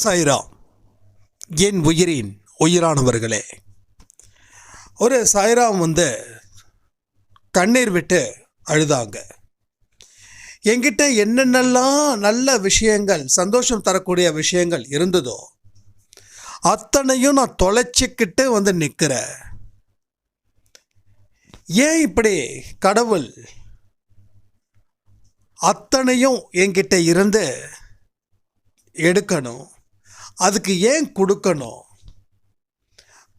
சாய்ராம். என் உயிரின் உயிரானவர்களே, ஒரு சாய்ராம் கண்ணீர் விட்டு அழுதாங்க. என்கிட்ட என்னென்னலாம் நல்ல விஷயங்கள், சந்தோஷம் தரக்கூடிய விஷயங்கள் இருந்ததோ அத்தனையும் நான் தொலைச்சிக்கிட்டு நிற்கிறேன். ஏன் இப்படி கடவுள் அத்தனையும் என்கிட்ட இருந்து எடுக்கணும்? அதுக்கு ஏன் கொடுக்கணும்?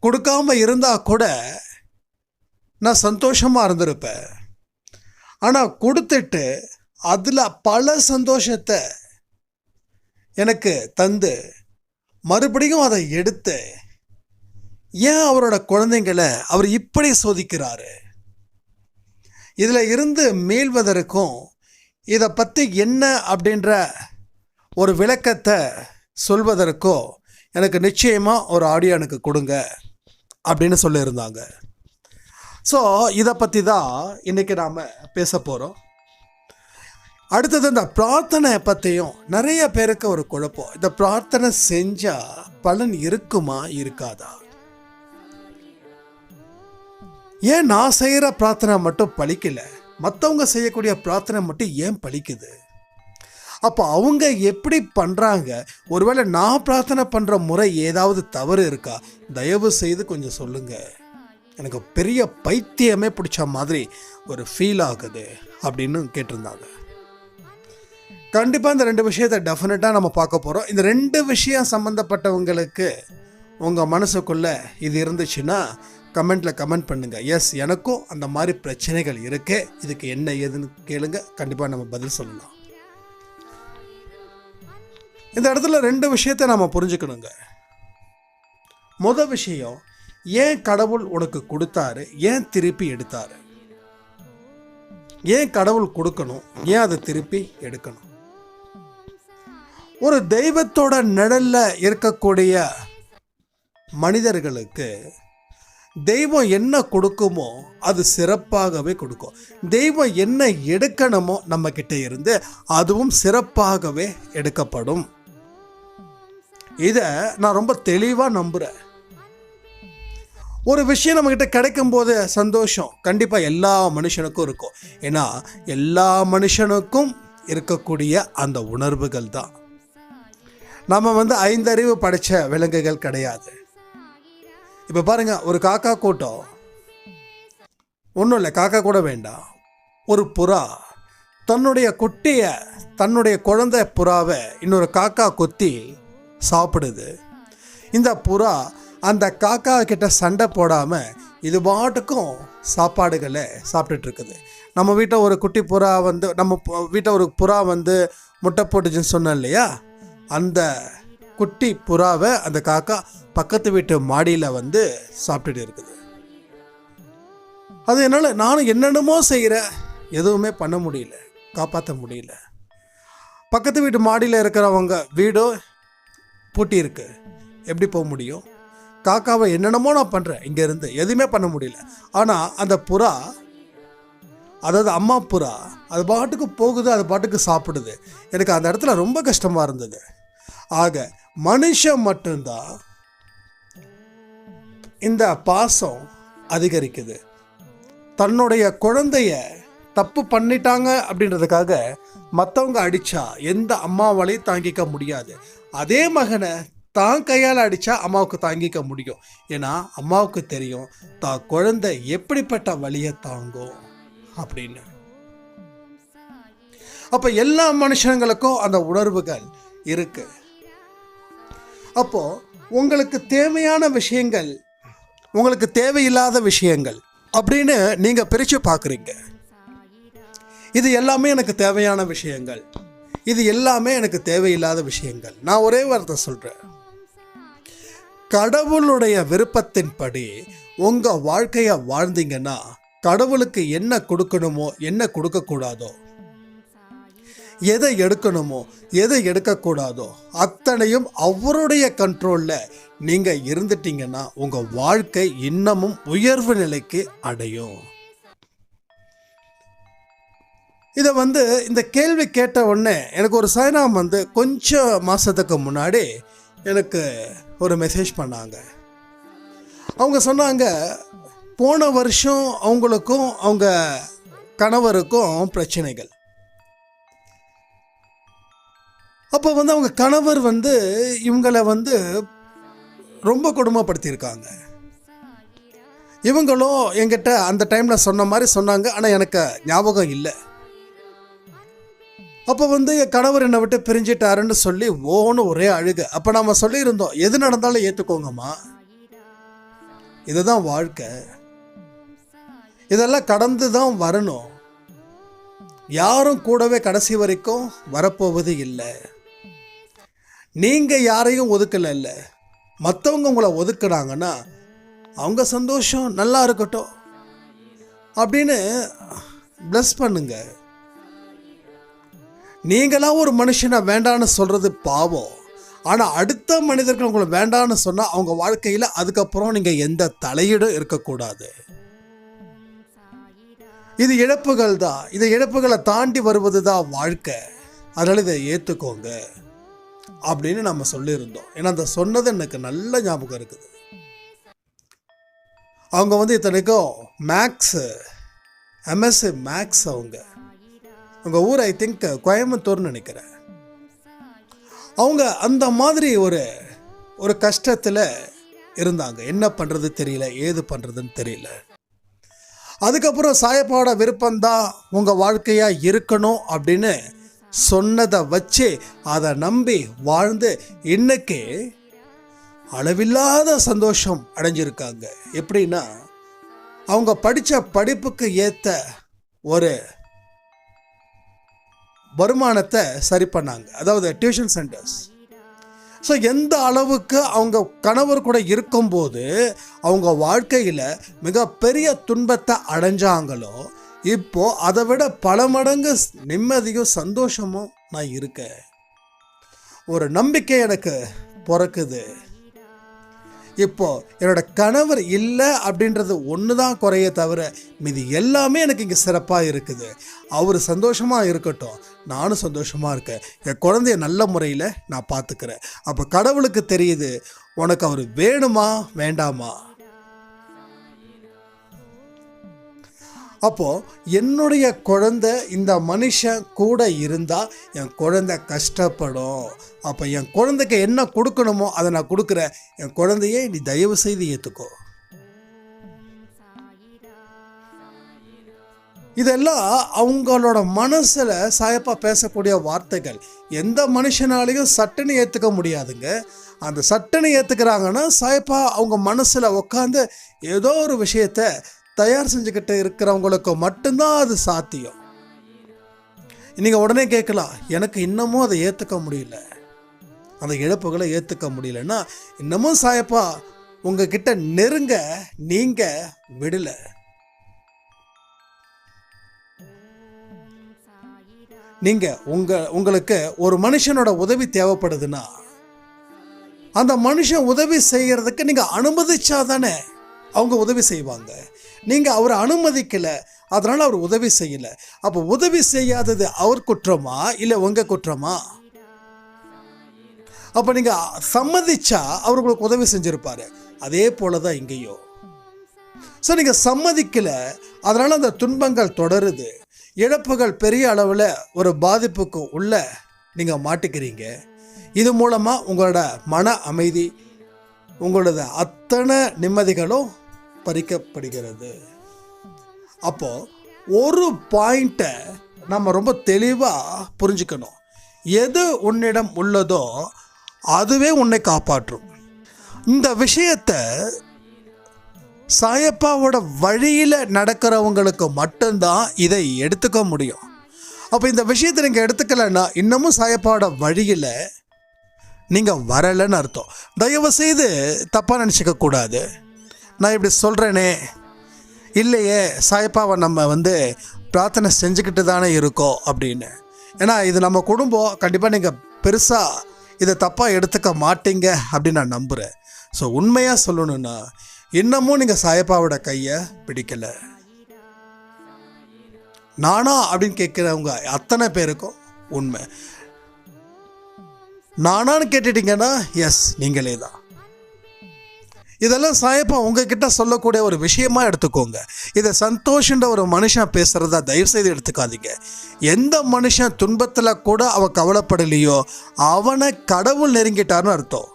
கொடுக்காம இருந்தால் கூட நான் சந்தோஷமாக இருந்திருப்பேன். ஆனால் கொடுத்துட்டு அதில் பல சந்தோஷத்தை எனக்கு தந்து மறுபடியும் அதை எடுத்து ஏன் அவரோட குழந்தைங்களை அவர் இப்படி சோதிக்கிறாரு? இதில் இருந்து மீள்வதற்கும் இதை பற்றி என்ன அப்படின்ற ஒரு விளக்கத்தை சொல்வதற்கோ எனக்கு நிச்சயமாக ஒரு ஆடியோ எனக்கு கொடுங்க அப்படின்னு சொல்லியிருந்தாங்க. ஸோ இதை பற்றி தான் இன்றைக்கி நாம் பேச போகிறோம். அடுத்தது இந்த பிரார்த்தனை பற்றியும் நிறைய பேருக்கு ஒரு குழப்பம். இந்த பிரார்த்தனை செஞ்சால் பலன் இருக்குமா இருக்காதா? ஏன் நான் செய்கிற பிரார்த்தனை மட்டும் பலிக்கலை, மற்றவங்க செய்யக்கூடிய பிரார்த்தனை மட்டும் ஏன் பலிக்குது? அப்போ அவங்க எப்படி பண்ணுறாங்க? ஒருவேளை நான் பிரார்த்தனை பண்ணுற முறை ஏதாவது தவறு இருக்கா? தயவு செய்து கொஞ்சம் சொல்லுங்கள். எனக்கு பெரிய பைத்தியமே பிடிச்ச மாதிரி ஒரு ஃபீல் ஆகுது அப்படின்னு கேட்டிருந்தாங்க. கண்டிப்பாக இந்த 2 விஷயத்தை டெஃபினட்டாக நம்ம பார்க்க போகிறோம். இந்த 2 விஷயம் சம்மந்தப்பட்டவங்களுக்கு உங்கள் மனசுக்குள்ளே இது இருந்துச்சுன்னா கமெண்ட்டில் கமெண்ட் பண்ணுங்கள். எஸ், எனக்கும் அந்த மாதிரி பிரச்சனைகள் இருக்கு, இதுக்கு என்ன ஏதுன்னு கேளுங்க. கண்டிப்பாக நம்ம பதில் சொல்லலாம். இந்த இடத்துல 2 விஷயத்தை நம்ம புரிஞ்சுக்கணுங்க. முதல் விஷயம், ஏன் கடவுள் உனக்கு கொடுத்தாரு, ஏன் திருப்பி எடுத்தாரு? ஏன் கடவுள் கொடுக்கணும், ஏன் அதை திருப்பி எடுக்கணும்? ஒரு தெய்வத்தோட நிழல்ல இருக்கக்கூடிய மனிதர்களுக்கு தெய்வம் என்ன கொடுக்குமோ அது சிறப்பாகவே கொடுக்கும். தெய்வம் என்ன எடுக்கணுமோ நம்ம கிட்ட இருந்து அதுவும் சிறப்பாகவே எடுக்கப்படும். இதை நான் ரொம்ப தெளிவாக நம்புகிறேன். ஒரு விஷயம் நம்மக்கிட்ட கிடைக்கும் போது சந்தோஷம் கண்டிப்பாக எல்லா மனுஷனுக்கும் இருக்கும். ஏன்னா எல்லா மனுஷனுக்கும் இருக்கக்கூடிய அந்த உணர்வுகள் தான். நம்ம 5 அறிவு படைத்த விலங்குகள் கிடையாது. இப்போ பாருங்கள், ஒரு காக்கா கூட்டம், ஒன்றும் இல்லை, காக்கா கூட வேண்டாம், ஒரு புறா தன்னுடைய குட்டியை, தன்னுடைய குழந்தை புறாவை இன்னொரு காக்கா கொத்தி சாப்பிடுது. இந்த புறா அந்த காக்கா கிட்ட சண்டை போடாமல் இது பாட்டுக்கும் சாப்பாடுகளை சாப்பிட்டுட்டு இருக்குது. நம்ம வீட்டில் ஒரு குட்டி புறா நம்ம வீட்டில் ஒரு புறா முட்டை போட்டுச்சுன்னு சொன்னோம் இல்லையா, அந்த குட்டி புறாவை அந்த காக்கா பக்கத்து வீட்டு மாடியில் சாப்பிட்டுட்டு இருக்குது. அது என்னால் நானும் என்னென்னமோ செய்கிறேன், எதுவுமே பண்ண முடியல, காப்பாற்ற முடியல. பக்கத்து வீட்டு மாடியில் இருக்கிறவங்க வீடோ பூட்டி இருக்கு, எப்படி போக முடியும்? காக்காவை என்னென்னமோ நான் பண்ணுறேன், இங்கேருந்து எதுவுமே பண்ண முடியல. ஆனால் அந்த புறா, அதாவது அம்மா புறா, அது பாட்டுக்கு போகுது, அது பாட்டுக்கு சாப்பிடுது. எனக்கு அந்த இடத்துல ரொம்ப கஷ்டமாக இருந்தது. ஆக மனுஷன் மட்டும்தான் இந்த பாசம் அதிகரிக்குது. தன்னுடைய குழந்தைய தப்பு பண்ணிட்டாங்க அப்படின்றதுக்காக மற்றவங்க அடித்தா எந்த அம்மாவாலையும் தாங்கிக்க முடியாது. அதே மகனை தான் கையால் அடித்தா அம்மாவுக்கு தாங்கிக்க முடியும். ஏன்னா அம்மாவுக்கு தெரியும் தான் குழந்தை எப்படிப்பட்ட வலியை தாங்கும் அப்படின்னு. அப்போ எல்லா மனுஷங்களுக்கும் அந்த உணர்வுகள் இருக்கு. அப்போ உங்களுக்கு தேவையான விஷயங்கள், உங்களுக்கு தேவையில்லாத விஷயங்கள் அப்படின்னு நீங்கள் பிரித்து பார்க்குறீங்க. இது எல்லாமே எனக்கு தேவையான விஷயங்கள், இது எல்லாமே எனக்கு தேவையில்லாத விஷயங்கள். நான் ஒரே வார்த்தை சொல்கிறேன், கடவுளுடைய விருப்பத்தின்படி உங்கள் வாழ்க்கையை வாழ்ந்தீங்கன்னா கடவுளுக்கு என்ன கொடுக்கணுமோ என்ன கொடுக்கக்கூடாதோ, எதை எடுக்கணுமோ எதை எடுக்கக்கூடாதோ அத்தனையும் அவருடைய கண்ட்ரோலில் நீங்கள் இருந்துட்டீங்கன்னா உங்கள் வாழ்க்கை இன்னமும் உயர்வு நிலைக்கு அடையும். இதை இந்த கேள்வி கேட்ட உடனே எனக்கு ஒரு சாய்ராம் கொஞ்சம் மாதத்துக்கு முன்னாடி எனக்கு ஒரு மெசேஜ் பண்ணாங்க. அவங்க சொன்னாங்க, போன வருஷம் அவங்களுக்கும் அவங்க கணவருக்கும் பிரச்சனைகள். அப்போ அவங்க கணவர் இவங்களை ரொம்ப கொடுமைப்படுத்தியிருக்காங்க. இவங்களும் என்கிட்ட அந்த டைமில் சொன்ன மாதிரி சொன்னாங்க, ஆனால் எனக்கு ஞாபகம் இல்லை. அப்போ என் கணவர் என்னை விட்டு பிரிஞ்சிட்டாருன்னு சொல்லி ஒரே அழுக. அப்போ நாம் சொல்லியிருந்தோம், எது நடந்தாலும் ஏற்றுக்கோங்கம்மா, இதுதான் வாழ்க்கை, இதெல்லாம் கடந்து தான் வரணும், யாரும் கூடவே கடைசி வரைக்கும் வரப்போவது இல்லை. நீங்கள் யாரையும் ஒதுக்கல, மற்றவங்க உங்களை ஒதுக்குனாங்கன்னா அவங்க சந்தோஷம் நல்லா இருக்கட்டும் அப்படின்னு பிளஸ் பண்ணுங்க. நீங்களாம் ஒரு மனுஷனை வேண்டான்னு சொல்கிறது பாவம். ஆனால் அடுத்த மனிதர்கள் உங்களை வேண்டான்னு சொன்னால் அவங்க வாழ்க்கையில் அதுக்கப்புறம் நீங்கள் எந்த தலையீடும் இருக்கக்கூடாது. இது இழப்புகள் தான். இது இழப்புகளை தாண்டி வருவது தான் வாழ்க்கை. அதனால் இதை ஏற்றுக்கோங்க அப்படின்னு நம்ம சொல்லியிருந்தோம். ஏன்னா அந்த சொன்னது எனக்கு நல்ல ஞாபகம் இருக்குது. அவங்க இத்தனைக்கும் மேக்ஸ், எம்எஸ்சி மேக்ஸ். அவங்க ஊர் ஐ திங்க் கோயம்புத்தூர்னு நினைக்கிறேன். அவங்க அந்த மாதிரி ஒரு கஷ்டத்தில் இருந்தாங்க. என்ன பண்ணுறது தெரியல, ஏது பண்ணுறதுன்னு தெரியல. அதுக்கப்புறம் சாயப்பாவோட விருப்பம்தான் உங்கள் வாழ்க்கையாக இருக்கணும் அப்படின்னு சொன்னதை வச்சு அதை நம்பி வாழ்ந்து இன்னைக்கு அளவில்லாத சந்தோஷம் அடைஞ்சிருக்காங்க. எப்படின்னா, அவங்க படித்த படிப்புக்கு ஏற்ற ஒரு வருமானத்தை சரி பண்ணாங்க, அதாவது டியூஷன் சென்டர்ஸ். ஸோ எந்த அளவுக்கு அவங்க கணவர் கூட இருக்கும்போது அவங்க வாழ்க்கையில் மிகப்பெரிய துன்பத்தை அடைஞ்சாங்களோ, இப்போ அதை விட பல மடங்கு நிம்மதியும் சந்தோஷமும் நான் இருக்கேன். ஒரு நம்பிக்கை எனக்கு பிறக்குது. இப்போ என்னோட கணவர் இல்லை அப்படின்றது ஒன்று தான் குறைய தவிர மீதி எல்லாமே எனக்கு இங்கே சிறப்பாக இருக்குது. அவர் சந்தோஷமாக இருக்கட்டும், நானும் சந்தோஷமாக இருக்கேன். என் குழந்தைய நல்ல முறையில் நான் பார்த்துக்கிறேன். அப்போ கடவுளுக்கு தெரியுது உனக்கு அவர் வேணுமா வேண்டாமா. அப்போது என்னுடைய குழந்தை இந்த மனுஷன் கூட இருந்தால் என் குழந்தை கஷ்டப்படும். அப்போ என் குழந்தைக்கு என்ன கொடுக்கணுமோ அதை நான் கொடுக்குறேன். என் குழந்தையை நீ தயவு செய்து ஏற்றுக்கோ. இதெல்லாம் அவங்களோட மனசில் சாயப்பா பேசக்கூடிய வார்த்தைகள். எந்த மனுஷனாலையும் சட்டுன்னு ஏற்றுக்க முடியாதுங்க. அந்த சட்டுன்னு ஏற்றுக்கிறாங்கன்னா சாயப்பா அவங்க மனசில் உட்காந்து ஏதோ ஒரு விஷயத்தை தயார் செஞ்சுக்கிட்டு இருக்கிறவங்களுக்கு மட்டும்தான் அது சாத்தியம். நீங்கள் உடனே கேட்கலாம், எனக்கு இன்னமும் அதை ஏற்றுக்க முடியல, அந்த இழப்புகளை ஏற்றுக்க முடியலன்னா இன்னமும் சாயப்பா உங்ககிட்ட நெருங்க நீங்கள் விடலை. நீங்கள் உங்களுக்கு ஒரு மனுஷனோட உதவி தேவைப்படுதுன்னா அந்த மனுஷன் உதவி செய்கிறதுக்கு நீங்கள் அனுமதிச்சாதானே அவங்க உதவி செய்வாங்க. நீங்கள் அவரை அனுமதிக்கலை, அதனால் அவர் உதவி செய்யலை. அப்போ உதவி செய்யாதது அவர் குற்றமா இல்லை உங்கள் குற்றமா? அப்போ நீங்கள் சம்மதிச்சா அவர் உங்களுக்கு உதவி செஞ்சுருப்பார். அதே போல தான் இங்கேயோ. ஸோ நீங்கள் சம்மதிக்கலை, அதனால் அந்த துன்பங்கள் தொடருது. இழப்புகள் பெரிய அளவில் ஒரு பாதிப்புக்கு உள்ள நீங்கள் மாட்டிக்கிறீங்க. இது மூலமாக உங்களோட மன அமைதி, உங்களோட அத்தனை நிம்மதிகளும் பறிக்கப்படுகிறது. அப்போது ஒரு பாயிண்ட்டை நம்ம ரொம்ப தெளிவாக புரிஞ்சுக்கணும். எது உன்னிடம் உள்ளதோ அதுவே உன்னை காப்பாற்றும். இந்த விஷயத்தை சாயப்பாவோட வழியில் நடக்கிறவங்களுக்கு மட்டும்தான் இதை எடுத்துக்க முடியும். அப்போ இந்த விஷயத்தை நீங்கள் எடுத்துக்கலைன்னா இன்னமும் சாயப்பாவோட வழியில் நீங்கள் வரலைன்னு அர்த்தம். தயவு செய்து தப்பாக நினச்சிக்க கூடாது. நான் இப்படி சொல்கிறேனே, இல்லையே சாயப்பாவை நம்ம பிரார்த்தனை செஞ்சுக்கிட்டு தானே இருக்கோம் அப்படின்னு. ஏன்னா இது நம்ம குடும்பம், கண்டிப்பாக நீங்கள் பெருசாக இதை தப்பாக எடுத்துக்க மாட்டீங்க அப்படின்னு நான் நம்புகிறேன். ஸோ உண்மையாக சொல்லணுன்னா இன்னமும் நீங்கள் சாயப்பாவோட கையை பிடிக்கலை. நானா அப்படின்னு கேட்குறவங்க அத்தனை பேருக்கும் உண்மை. நானான்னு கேட்டுட்டீங்கன்னா எஸ், நீங்களே தான். இதெல்லாம் சாயப்பா உங்ககிட்ட சொல்லக்கூடிய ஒரு விஷயமா எடுத்துக்கோங்க. இதை சந்தோஷன்ற ஒரு மனுஷன் பேசுகிறதா தயவுசெய்து எடுத்துக்காதீங்க. எந்த மனுஷன் துன்பத்தில் கூட அவன் கவலைப்படலையோ அவனை கடவுள் நெருங்கிட்டார்னு அர்த்தம்.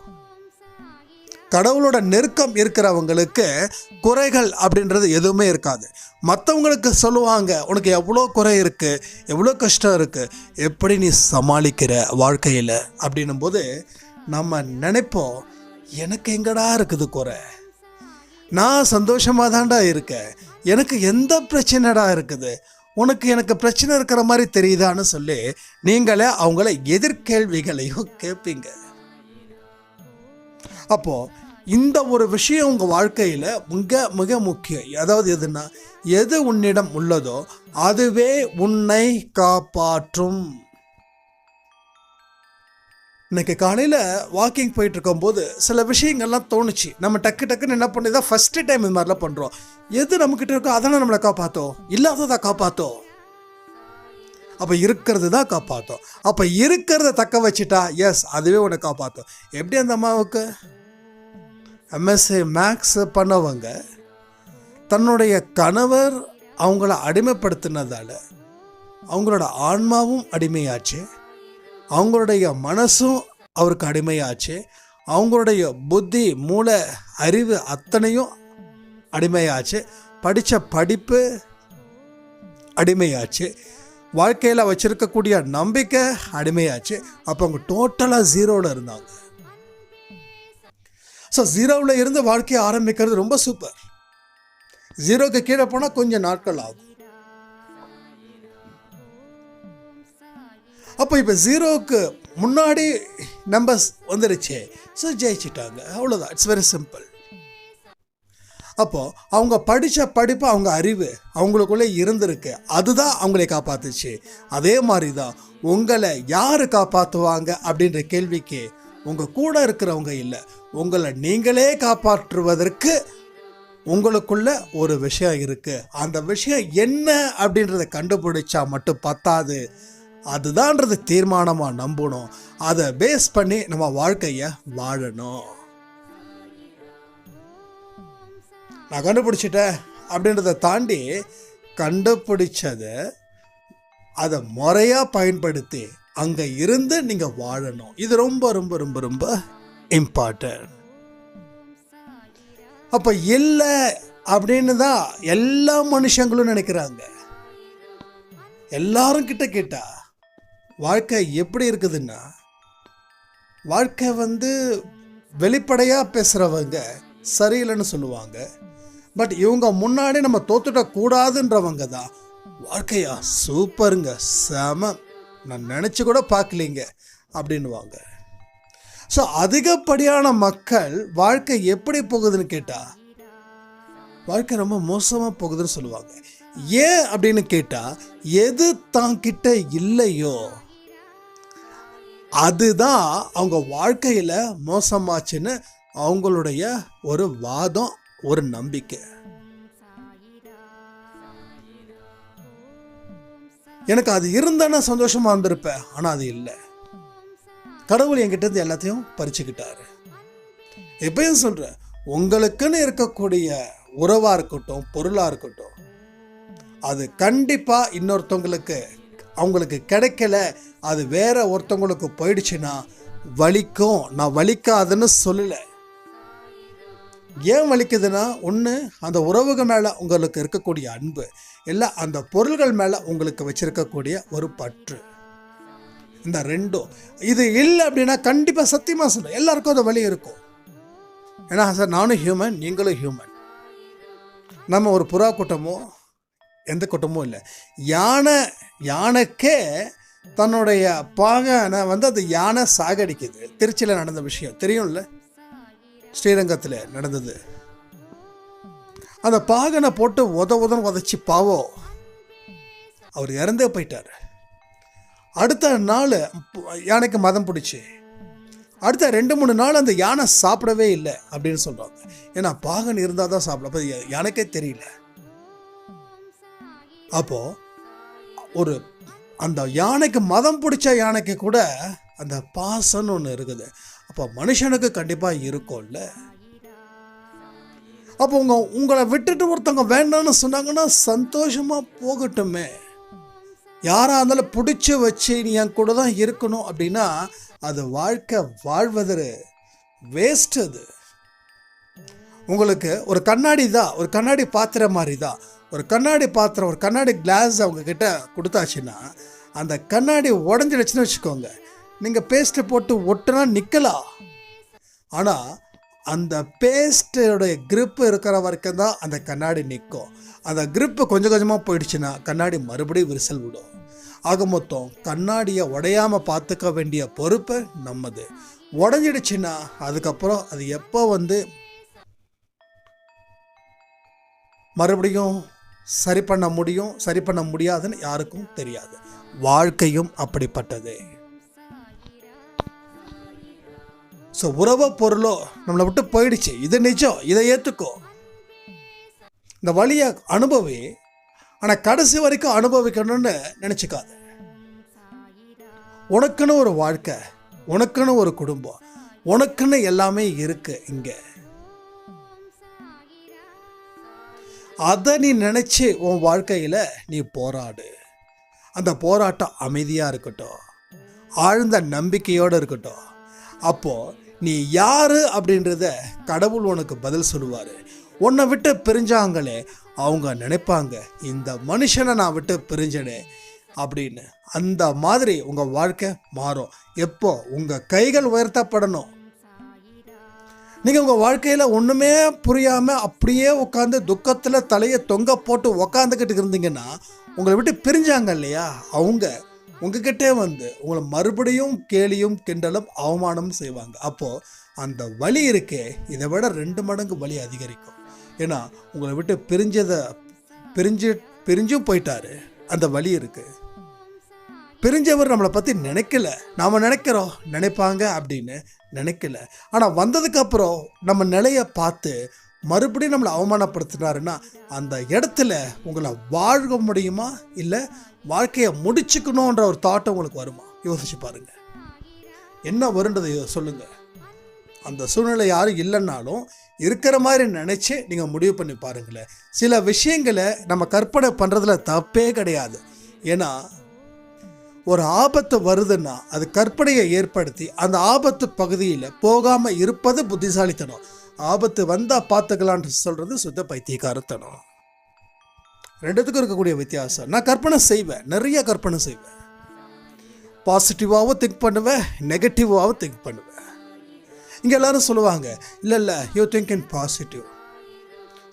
கடவுளோட நெருக்கம் இருக்கிறவங்களுக்கு குறைகள் அப்படின்றது எதுவுமே இருக்காது. மற்றவங்களுக்கு சொல்லுவாங்க, உனக்கு எவ்வளோ குறை இருக்குது, எவ்வளோ கஷ்டம் இருக்குது, எப்படி நீ சமாளிக்கிற வாழ்க்கையில் அப்படின்னும் போது நம்ம நினைப்போம், எனக்கு எங்கடா இருக்குது குறை, நான் சந்தோஷமாக தான்டா இருக்கேன், எனக்கு எந்த பிரச்சனைடா இருக்குது, உனக்கு எனக்கு பிரச்சனை இருக்கிற மாதிரி தெரியுதான்னு சொல்லி நீங்களே அவங்கள எதிர்கேள்விகளையும் கேட்பீங்க. அப்போது இந்த ஒரு விஷயம் உங்கள் வாழ்க்கையில் மிக மிக முக்கியம். அதாவது எதுனா, எது உன்னிடம் உள்ளதோ அதுவே உன்னை காப்பாற்றும். இன்னைக்கு காலையில் வாக்கிங் போயிட்டு இருக்கும்போது சில விஷயங்கள்லாம் தோணுச்சு. நம்ம டக்குன்னு என்ன பண்ணிதான் ஃபஸ்ட்டு டைம் இது மாதிரிலாம் பண்ணுறோம். எது நம்மக்கிட்ட இருக்கோ அதெல்லாம் நம்மளை காப்பாற்றோம், இல்லாததான் காப்பாற்றோம். அப்போ இருக்கிறது தான் காப்பாற்றும். அப்போ இருக்கிறத தக்க வச்சுட்டா எஸ், அதுவே உன்னை காப்பாற்றும். எப்படி அந்த அம்மாவுக்கு எம்எஸ்சி மேக்ஸ் பண்ணவங்க தன்னுடைய கணவர் அவங்கள அடிமைப்படுத்தினதால அவங்களோட ஆன்மாவும் அடிமையாச்சு, அவங்களுடைய மனசும் அவருக்கு அடிமையாச்சு, அவங்களுடைய புத்தி மூளை அறிவு அத்தனையும் அடிமையாச்சு, படித்த படிப்பு அடிமையாச்சு, வாழ்க்கையில் வச்சிருக்கக்கூடிய நம்பிக்கை அடிமையாச்சு. அப்போ அவங்க டோட்டலாக ஜீரோவில் இருந்தாங்க. ஸோ ஜீரோவில் இருந்து வாழ்க்கையை ஆரம்பிக்கிறது ரொம்ப சூப்பர். ஜீரோக்கு கீழே போனால் கொஞ்சம் நாட்கள் ஆகும். அப்போ இப்போ ஜீரோவுக்கு முன்னாடி நம்பர்ஸ் வந்துருச்சு, ஸோ ஜெயிச்சிட்டாங்க, அவ்வளோதான். It's very simple. அப்போது அவங்க படித்த படிப்பு, அவங்க அறிவு அவங்களுக்குள்ளே இருந்திருக்கு, அதுதான் அவங்களை காப்பாற்றுச்சு. அதே மாதிரி தான் உங்களை யார் காப்பாற்றுவாங்க அப்படின்ற கேள்விக்கு உங்கள் கூட இருக்கிறவங்க இல்லை, உங்களை நீங்களே காப்பாற்றுவதற்கு உங்களுக்குள்ள ஒரு விஷயம் இருக்குது. அந்த விஷயம் என்ன அப்படின்றத கண்டுபிடிச்சா மட்டும் பத்தாது, அதுதான்றது தீர்மானமாக நம்பணும். அதை பேஸ் பண்ணி நம்ம வாழ்க்கையை வாழணும். நான் கண்டுபிடிச்சிட்டேன் அப்படின்றத தாண்டி கண்டுபிடிச்சதை அதை முறையாக பயன்படுத்தி அங்கே இருந்து நீங்கள் வாழணும். இது ரொம்ப ரொம்ப ரொம்ப ரொம்ப இம்பார்ட்டன்ட். அப்போ இல்லை அப்படின்னு தான் எல்லா மனுஷங்களும் நினைக்கிறாங்க. எல்லாரும் கிட்ட கேட்டா வாழ்க்கை எப்படி இருக்குதுன்னா, வாழ்க்கை வெளிப்படையாக பேசுகிறவங்க சரியில்லைன்னு சொல்லுவாங்க. பட் இவங்க முன்னாடி நம்ம தோத்துட்டக்கூடாதுன்றவங்க தான் வாழ்க்கையா சூப்பருங்க, செம, நான் நினச்சி கூட பார்க்கலிங்க அப்படின்வாங்க. ஸோ அதிகப்படியான மக்கள் வாழ்க்கை எப்படி போகுதுன்னு கேட்டால் வாழ்க்கை ரொம்ப மோசமாக போகுதுன்னு சொல்லுவாங்க. ஏன் அப்படின்னு கேட்டால், எது தாங்கிட்ட இல்லையோ அதுதான் அவங்க வாழ்க்கையில் மோசமாச்சுன்னு அவங்களுடைய ஒரு வாதம், ஒரு நம்பிக்கை. எனக்கு அது இருந்தானா சந்தோஷமா இருந்திருப்பேன், ஆனால் அது இல்லை. கடவுள் என்கிட்ட இருந்து எல்லாத்தையும் பறிச்சுக்கிட்டாரு. எப்பயும் சொல்கிறேன், உங்களுக்குன்னு இருக்கக்கூடிய உறவாக இருக்கட்டும், பொருளாக இருக்கட்டும், அது கண்டிப்பாக இன்னொருத்தவங்களுக்கு அவங்களுக்கு கிடைக்கல, அது வேற ஒருத்தவங்களுக்கு போயிடுச்சுன்னா வலிக்கும். நான் வலிக்காதுன்னு சொல்லலை. ஏன் வலிக்குதுன்னா, ஒன்று அந்த உறவுகள் மேலே உங்களுக்கு இருக்கக்கூடிய அன்பு, இல்லை அந்த பொருள்கள் மேலே உங்களுக்கு வச்சிருக்கக்கூடிய ஒரு பற்று. இந்த ரெண்டும் இது இல்லை அப்படின்னா கண்டிப்பாக சத்தியமாக சொல்ல எல்லாருக்கும் அந்த வலி இருக்கும். ஏன்னா சார், நானும் ஹியூமன், நீங்களும் ஹியூமன். நம்ம ஒரு புறா கூட்டமோ எந்த கூட்டமும் இல்லை. யானைக்கே தன்னுடைய பாகனை அந்த யானை சாகடிக்குது. திருச்சியில் நடந்த விஷயம் தெரியும்ல, ஸ்ரீரங்கத்தில் நடந்தது. அந்த பாகனை போட்டு உதச்சி பாவம் அவர் இறந்தே போயிட்டார். அடுத்த நாள் யானைக்கு மதம் பிடிச்சி அடுத்த 2-3 நாள் அந்த யானை சாப்பிடவே இல்லை அப்படின்னு சொல்கிறாங்க. ஏன்னா பாகன் இருந்தால் தான் சாப்பிட, அப்போ யானைக்கே தெரியல. அப்போது அந்த யானைக்கு மதம் பிடிச்ச யானைக்கு கூட அந்த பாசம்னு ஒன்று இருக்குது. அப்போ மனுஷனுக்கு கண்டிப்பாக இருக்கும்ல. அப்போ உங்களை விட்டுட்டு ஒருத்தவங்க வேண்டாம்னு சொன்னாங்கன்னா சந்தோஷமாக போகட்டுமே. யாராக இருந்தாலும் பிடிச்சி வச்சு நீ என் கூட தான் இருக்கணும் அப்படின்னா அது வாழ்க்கை வாழ்வது வேஸ்ட். அது உங்களுக்கு ஒரு கண்ணாடி தான், ஒரு கண்ணாடி பாத்திரம் மாதிரி தான். ஒரு கண்ணாடி பாத்திரம், ஒரு கண்ணாடி கிளாஸ் அவங்க கிட்ட கொடுத்தாச்சுன்னா அந்த கண்ணாடி உடஞ்சிடுச்சுன்னு வச்சுக்கோங்க, நீங்கள் பேஸ்ட்டை போட்டு ஒட்டுனா நிற்கலாம். ஆனால் அந்த பேஸ்ட்டோடைய கிரிப்பு இருக்கிற வரைக்கும் தான் அந்த கண்ணாடி நிற்கும். அந்த கிரிப்பு கொஞ்சம் கொஞ்சமாக போயிடுச்சுன்னா கண்ணாடி மறுபடியும் விரிசல் விடும். ஆக மொத்தம் கண்ணாடியை உடையாமல் பார்த்துக்க வேண்டிய பொறுப்பு நம்மது. உடஞ்சிடுச்சுன்னா அதுக்கப்புறம் அது எப்போ மறுபடியும் சரி பண்ண முடியும், சரி பண்ண முடியாதுன்னு யாருக்கும் தெரியாது. வாழ்க்கையும் அப்படிப்பட்டது. ஸோ உறவோ பொருளோ நம்மளை விட்டு போயிடுச்சு, இது நிஜம், இதை ஏற்றுக்கோ. இந்த வழியை அனுபவி. ஆனால் கடைசி வரைக்கும் அனுபவிக்கணும்னு நினச்சிக்காது. உனக்குன்னு ஒரு வாழ்க்கை, உனக்குன்னு ஒரு குடும்பம், உனக்குன்னு எல்லாமே இருக்கு இங்கே. அதை நீ நினச்சி உன் வாழ்க்கையில் நீ போராடு. அந்த போராட்டம் அமைதியாக இருக்கட்டும், ஆழ்ந்த நம்பிக்கையோடு இருக்கட்டும். அப்போது நீ யார் அப்படின்றத கடவுள் உனக்கு பதில் சொல்லுவார். உன்னை விட்டு பிரிஞ்சாங்களே அவங்க நினைப்பாங்க, இந்த மனுஷனை நான் விட்டு பிரிஞ்சனே அப்படின்னு. அந்த மாதிரி உங்கள் வாழ்க்கை மாறும். எப்போ உங்கள் கைகள் உயர்த்தப்படணும். நீங்கள் உங்கள் வாழ்க்கையில் ஒன்றுமே புரியாமல் அப்படியே உட்காந்து துக்கத்தில் தலையை தொங்க போட்டு உக்காந்துக்கிட்டு இருந்தீங்கன்னா உங்களை விட்டு பிரிஞ்சாங்க இல்லையா, அவங்க உங்ககிட்டே உங்களை மறுபடியும் கேலியும் கிண்டலும் அவமானமும் செய்வாங்க. அப்போது அந்த வலி இருக்கே, இதை விட 2 மடங்கு வலி அதிகரிக்கும். ஏன்னா உங்களை விட்டு பிரிஞ்சும் போயிட்டாரு. அந்த வலி இருக்குது. பிரிஞ்சவர் நம்மளை பற்றி நினைக்கல, நாம் நினைக்கிறோம் நினைப்பாங்க அப்படின்னு நினைக்கல. ஆனால் வந்ததுக்கப்புறம் நம்ம நிலையை பார்த்து மறுபடியும் நம்மளை அவமானப்படுத்தினாருன்னா அந்த இடத்துல உங்களை வாழ முடியுமா, இல்லை வாழ்க்கையை முடிச்சுக்கணுன்ற ஒரு தாட்டை உங்களுக்கு வருமா? யோசிச்சு பாருங்க. என்ன வருன்றதை சொல்லுங்க. அந்த சூழ்நிலை யாரும் இல்லைன்னாலும் இருக்கிற மாதிரி நினச்சி நீங்கள் முடிவு பண்ணி பாருங்களேன். சில விஷயங்களை நம்ம கற்பனை பண்ணுறதுல தப்பே கிடையாது. ஏன்னா ஒரு ஆபத்து வருதுன்னா அது கற்பனையை ஏற்படுத்தி அந்த ஆபத்து பகுதியில் போகாமல் இருப்பது புத்திசாலித்தனம். ஆபத்து வந்தால் பார்த்துக்கலான்னு சொல்கிறது சுத்த பைத்தியக்காரத்தனம். ரெண்டுத்துக்கும் இருக்கக்கூடிய வித்தியாசம். நான் கற்பனை செய்வேன், நிறைய கற்பனை செய்வேன். பாசிட்டிவாகவும் திங்க் பண்ணுவேன், நெகட்டிவாகவும் திங்க் பண்ணுவேன். இங்கே எல்லோரும் சொல்லுவாங்க, இல்லை யூ திங்க் இன் பாசிட்டிவ்.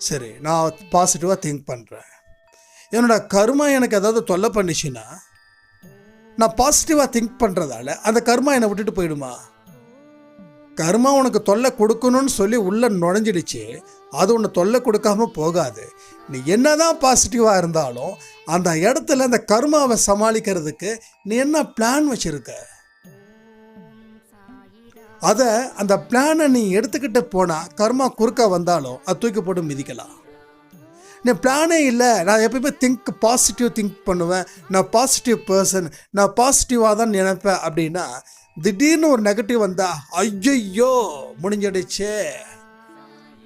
சரி, நான் பாசிட்டிவாக திங்க் பண்ணுறேன். என்னோட கர்மா எனக்கு ஏதாவது தொல்லை பண்ணிச்சுன்னா நான் பாசிட்டிவாக திங்க் பண்ணுறதால அந்த கர்மா என்னை விட்டுட்டு போயிடுமா? கர்மா உனக்கு தொல்லை கொடுக்கணும்னு சொல்லி உள்ளே நுழைஞ்சிடுச்சு, அது ஒன்று தொல்லை கொடுக்காம போகாது. நீ என்னதான் பாசிட்டிவாக இருந்தாலும் அந்த இடத்துல அந்த கர்மாவை சமாளிக்கிறதுக்கு நீ என்ன பிளான் வச்சுருக்க? அதை அந்த பிளானை நீ எடுத்துக்கிட்டு போனால் கர்மா குறுக்க வந்தாலும் அது தூக்கி போட்டு மிதிக்கலாம். நீ பிளானே இல்லை, நான் எப்பயுமே பாசிட்டிவ் திங்க் பண்ணுவேன், நான் பாசிட்டிவ் பர்சன், நான் பாசிட்டிவாக தான் நினைப்பேன் அப்படின்னா திடீர்னு ஒரு நெகட்டிவ் வந்தா ஐயோ முடிஞ்சிடுச்சே,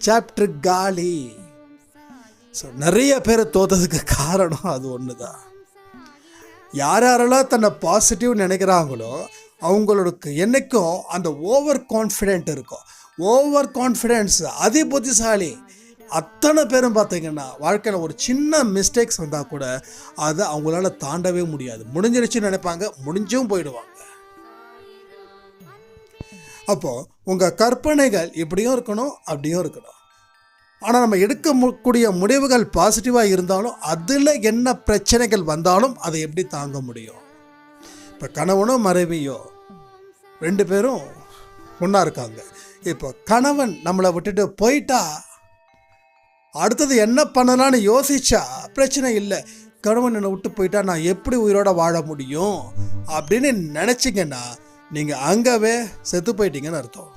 சாப்டர் காலி. ஸோ நிறைய பேர் தோற்றதுக்கு காரணம் அது ஒன்று தான். யாரெல்லாம் தன்னை பாசிட்டிவ் நினைக்கிறாங்களோ அவங்களுக்கு என்றைக்கும் அந்த ஓவர் கான்ஃபிடென்ட் இருக்கும். ஓவர் கான்ஃபிடென்ஸ் அதி புத்திசாலி. அத்தனை பேரும் பார்த்தீங்கன்னா வாழ்க்கையில் ஒரு சின்ன மிஸ்டேக்ஸ் வந்தால் கூட அதை அவங்களால தாண்டவே முடியாது. முடிஞ்சிருச்சுன்னு நினைப்பாங்க, முடிஞ்சும் போயிடுவாங்க. அப்போது உங்கள் கற்பனைகள் இப்படியும் இருக்கணும், அப்படியும் இருக்கணும். ஆனால் நம்ம எடுக்கக்கூடிய முடிவுகள் பாசிட்டிவாக இருந்தாலும் அதில் என்ன பிரச்சனைகள் வந்தாலும் அதை எப்படி தாங்க முடியும்? இப்போ கணவனோ மனைவியோ 2 பேரும் ஒன்றா இருக்காங்க. இப்போ கணவன் நம்மளை விட்டுட்டு போயிட்டா அடுத்தது என்ன பண்ணலான்னு யோசிச்சா பிரச்சனை இல்லை. கணவன் என்னை விட்டு போயிட்டா நான் எப்படி உயிரோட வாழ முடியும் அப்படின்னு நினச்சிங்கன்னா நீங்கள் அங்கவே செத்து போயிட்டீங்கன்னு அர்த்தம்.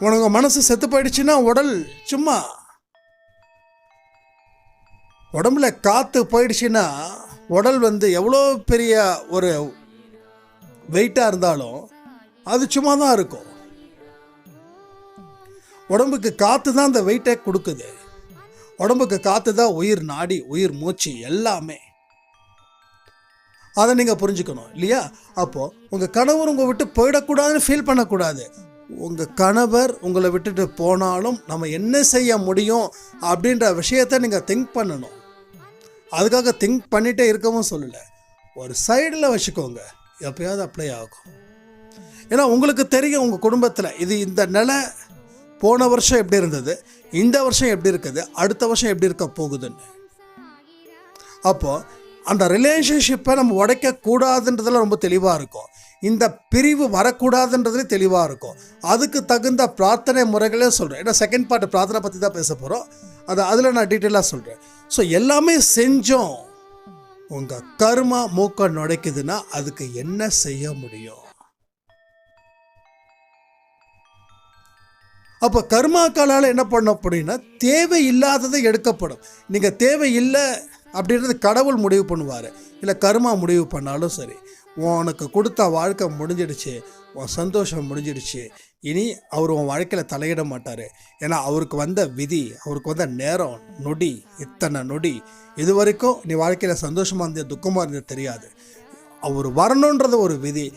உனக்கு மனசு செத்து போயிடுச்சுன்னா உடல் சும்மா, உடம்புல காற்று போயிடுச்சுன்னா உடல் எவ்வளோ பெரிய ஒரு வெயிட்டாக இருந்தாலும் அது சும்மா தான் இருக்கும். உடம்புக்கு காற்று தான் அந்த வெயிட்டை கொடுக்குது. உடம்புக்கு காற்று தான் உயிர் நாடி, உயிர் மூச்சு எல்லாமே. அதை நீங்கள் புரிஞ்சுக்கணும் இல்லையா? அப்போது உங்கள் கணவர் உங்களை விட்டு போயிடக்கூடாதுன்னு ஃபீல் பண்ணக்கூடாது. உங்கள் கணவர் உங்களை விட்டுட்டு போனாலும் நம்ம என்ன செய்ய முடியும் அப்படின்ற விஷயத்த நீங்கள் திங்க் பண்ணணும். அதுக்காக திங்க் பண்ணிகிட்டே இருக்கவும் சொல்லலை, ஒரு சைடில் வச்சுக்கோங்க, எப்பயாவது அப்ளை ஆகும். ஏன்னா உங்களுக்கு தெரியும் உங்கள் குடும்பத்தில் இது இந்த நிலை போன வருஷம் எப்படி இருந்தது, இந்த வருஷம் எப்படி இருக்குது, அடுத்த வருஷம் எப்படி இருக்க போகுதுன்னு. அப்போது அந்த ரிலேஷன்ஷிப்பை நம்ம உடைக்கக்கூடாதுன்றதுல ரொம்ப தெளிவாக இருக்கும். இந்த பிரிவு வரக்கூடாதுன்றதுல தெளிவாக இருக்கும். அதுக்கு தகுந்த பிரார்த்தனை முறைகளே சொல்கிறேன். ஏன்னா செகண்ட் பார்ட் பிரார்த்தனை பற்றி தான் பேச போகிறோம். அதில் நான் டீட்டெயிலாக சொல்கிறேன். ஸோ எல்லாமே செஞ்சோம், உங்கள் கர்மா மூக்க நுடைக்குதுன்னா அதுக்கு என்ன செய்ய முடியும்? அப்போ கர்மாக்களால் என்ன பண்ண அப்படின்னா தேவையில்லாததை எடுக்கப்படும். நீங்கள் தேவையில்லை அப்படின்றது கடவுள் முடிவு பண்ணுவார், இல்லை கர்மா முடிவு பண்ணாலும் சரி. உனக்கு கொடுத்த வாழ்க்கை முடிஞ்சிடுச்சு, உன் சந்தோஷம் முடிஞ்சிடுச்சு, இனி அவர் உன் வாழ்க்கையில் தலையிட மாட்டார். ஏன்னா அவருக்கு வந்த விதி, அவருக்கு வந்த நேரம், நொடி, இத்தனை நொடி, இது வரைக்கும் நீ வாழ்க்கையில் சந்தோஷமாக இருந்த துக்கமாக இருந்தது தெரியாது. அவர் வரணுன்றது ஒரு விதி.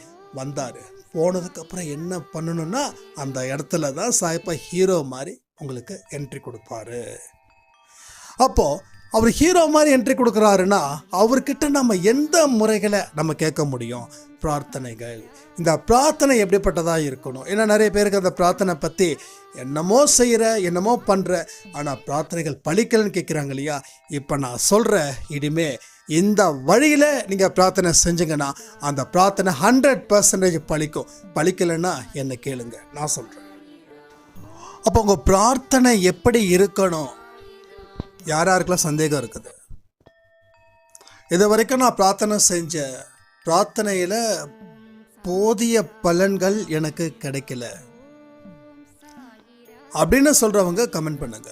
வந்தார், போனதுக்கப்புறம் என்ன பண்ணணும்னா அந்த இடத்துல தான் சாய்ப்பா ஹீரோ மாதிரி உங்களுக்கு என்ட்ரி கொடுப்பாரு. அப்போது அவர் ஹீரோ மாதிரி என்ட்ரி கொடுக்குறாருன்னா அவர்கிட்ட நம்ம எந்த முறைகளை நம்ம கேட்க முடியும்? பிரார்த்தனைகள். இந்த பிரார்த்தனை எப்படிப்பட்டதாக இருக்கணும்? ஏன்னா நிறைய பேருக்கு அந்த பிரார்த்தனை பற்றி என்னமோ செய்கிற, என்னமோ பண்ணுற, ஆனால் பிரார்த்தனைகள் பலிக்கலன்னு கேட்குறாங்க இல்லையா? இப்போ நான் சொல்கிற இனிமே இந்த வழியில் நீங்கள் பிரார்த்தனை செஞ்சுங்கன்னா அந்த பிரார்த்தனை 100% பலிக்கும். பலிக்கலைன்னா என்ன கேளுங்க, நான் சொல்கிறேன். அப்போ உங்கள் பிரார்த்தனை எப்படி இருக்கணும்? யாருக்கெல்லாம் சந்தேகம் இருக்குது? இது வரைக்கும் நான் பிரார்த்தனை செஞ்ச பிரார்த்தனையில் போதிய பலன்கள் எனக்கு கிடைக்கல அப்படின்னு சொல்கிறவங்க கமெண்ட் பண்ணுங்க.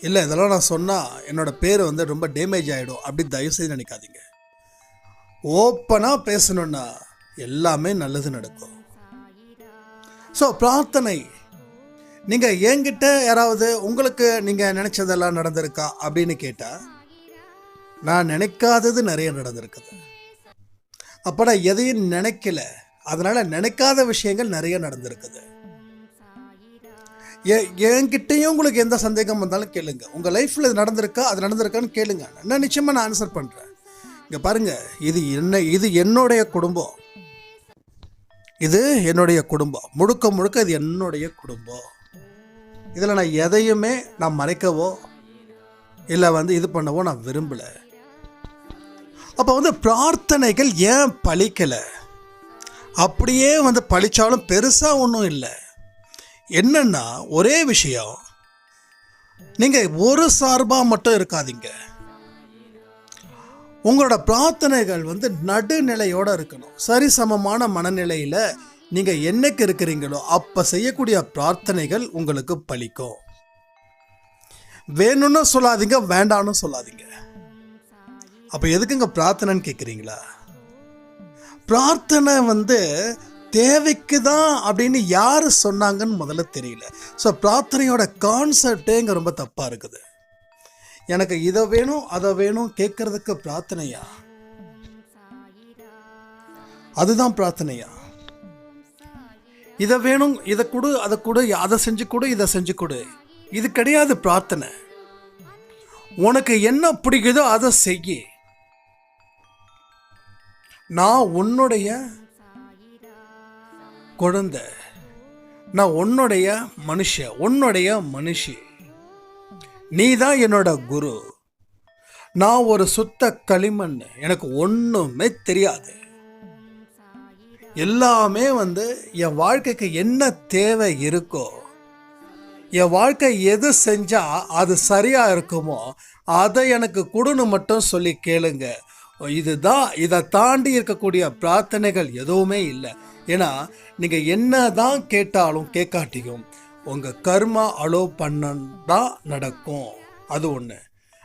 இல்லை இதெல்லாம் நான் சொன்னால் என்னோட பேர் ரொம்ப டேமேஜ் ஆகிடும் அப்படி தயவுசெய்து நினைக்காதீங்க. ஓப்பனாக பேசணுன்னா எல்லாமே நல்லது நடக்கும். ஸோ பிரார்த்தனை, நீங்கள் என்கிட்ட யாராவது உங்களுக்கு நீங்கள் நினச்சதெல்லாம் நடந்திருக்கா அப்படின்னு கேட்டால் நான் நினைக்காதது நிறைய நடந்திருக்குது. அப்போ நான் எதையும் நினைக்கல, அதனால் நினைக்காத விஷயங்கள் நிறைய நடந்திருக்குது. என்கிட்டையும் உங்களுக்கு எந்த சந்தேகம் வந்தாலும் கேளுங்க. உங்கள் லைஃப்பில் இது நடந்திருக்கா, அது நடந்திருக்கான்னு கேளுங்க. நான் நிச்சயமாக நான் ஆன்சர் பண்ணுறேன். இங்கே பாருங்கள், இது என்னுடைய குடும்பம், இது என்னுடைய குடும்பம், முழுக்க முழுக்க இது என்னுடைய குடும்பம். இதில் நான் எதையுமே நான் மறைக்கவோ இல்லை இது பண்ணவோ நான் விரும்பலை. அப்போ பிரார்த்தனைகள் ஏன் பலிக்கலை? அப்படியே பலிச்சாலும் பெருசாக ஒன்றும் இல்லை. என்னன்னா ஒரே விஷயம், நீங்கள் ஒரு சார்பாக மட்டும் இருக்காதீங்க. உங்களோட பிரார்த்தனைகள் நடுநிலையோடு இருக்கணும். சரிசமமான மனநிலையில் நீங்கள் என்னைக்கு இருக்கிறீங்களோ அப்போ செய்யக்கூடிய பிரார்த்தனைகள் உங்களுக்கு பலிக்கும். வேணும்னு சொல்லாதீங்க, வேண்டான்னு சொல்லாதீங்க. அப்போ எதுக்குங்க பிரார்த்தனைன்னு கேட்குறீங்களா? பிரார்த்தனை தேவைக்கு தான் அப்படின்னு யார் சொன்னாங்கன்னு முதல்ல தெரியல. ஸோ பிரார்த்தனையோட கான்செப்டே இங்கே ரொம்ப தப்பாக இருக்குது. எனக்கு இதை வேணும் அதை வேணும் கேட்கறதுக்கு பிரார்த்தனையா? அதுதான் பிரார்த்தனையா? இதை வேணும், இதை கொடு, அதை கொடு, அதை செஞ்சு கொடு, இதை செஞ்சு கொடு, இது கிடையாது பிரார்த்தனை. உனக்கு என்ன பிடிக்குதோ அதை செய்ய. நான் உன்னுடைய குழந்தை, நான் உன்னுடைய உன்னுடைய மனுஷி, நீ தான் என்னோட குரு. நான் ஒரு சுத்த களிமண், எனக்கு ஒன்றுமே தெரியாது. எல்லாமே என் வாழ்க்கைக்கு என்ன தேவை இருக்கோ, என் வாழ்க்கை எது செஞ்சால் அது சரியாக இருக்குமோ அதை எனக்கு கொடுன்னு மட்டும் சொல்லி கேளுங்க. இதுதான், இதை தாண்டி இருக்கக்கூடிய பிரார்த்தனைகள் எதுவுமே இல்லை. ஏன்னா நீங்கள் என்ன தான் கேட்டாலும் கேட்காட்டியும் உங்கள் கர்மா அலோவ் பண்ணதான் நடக்கும். அது ஒன்று.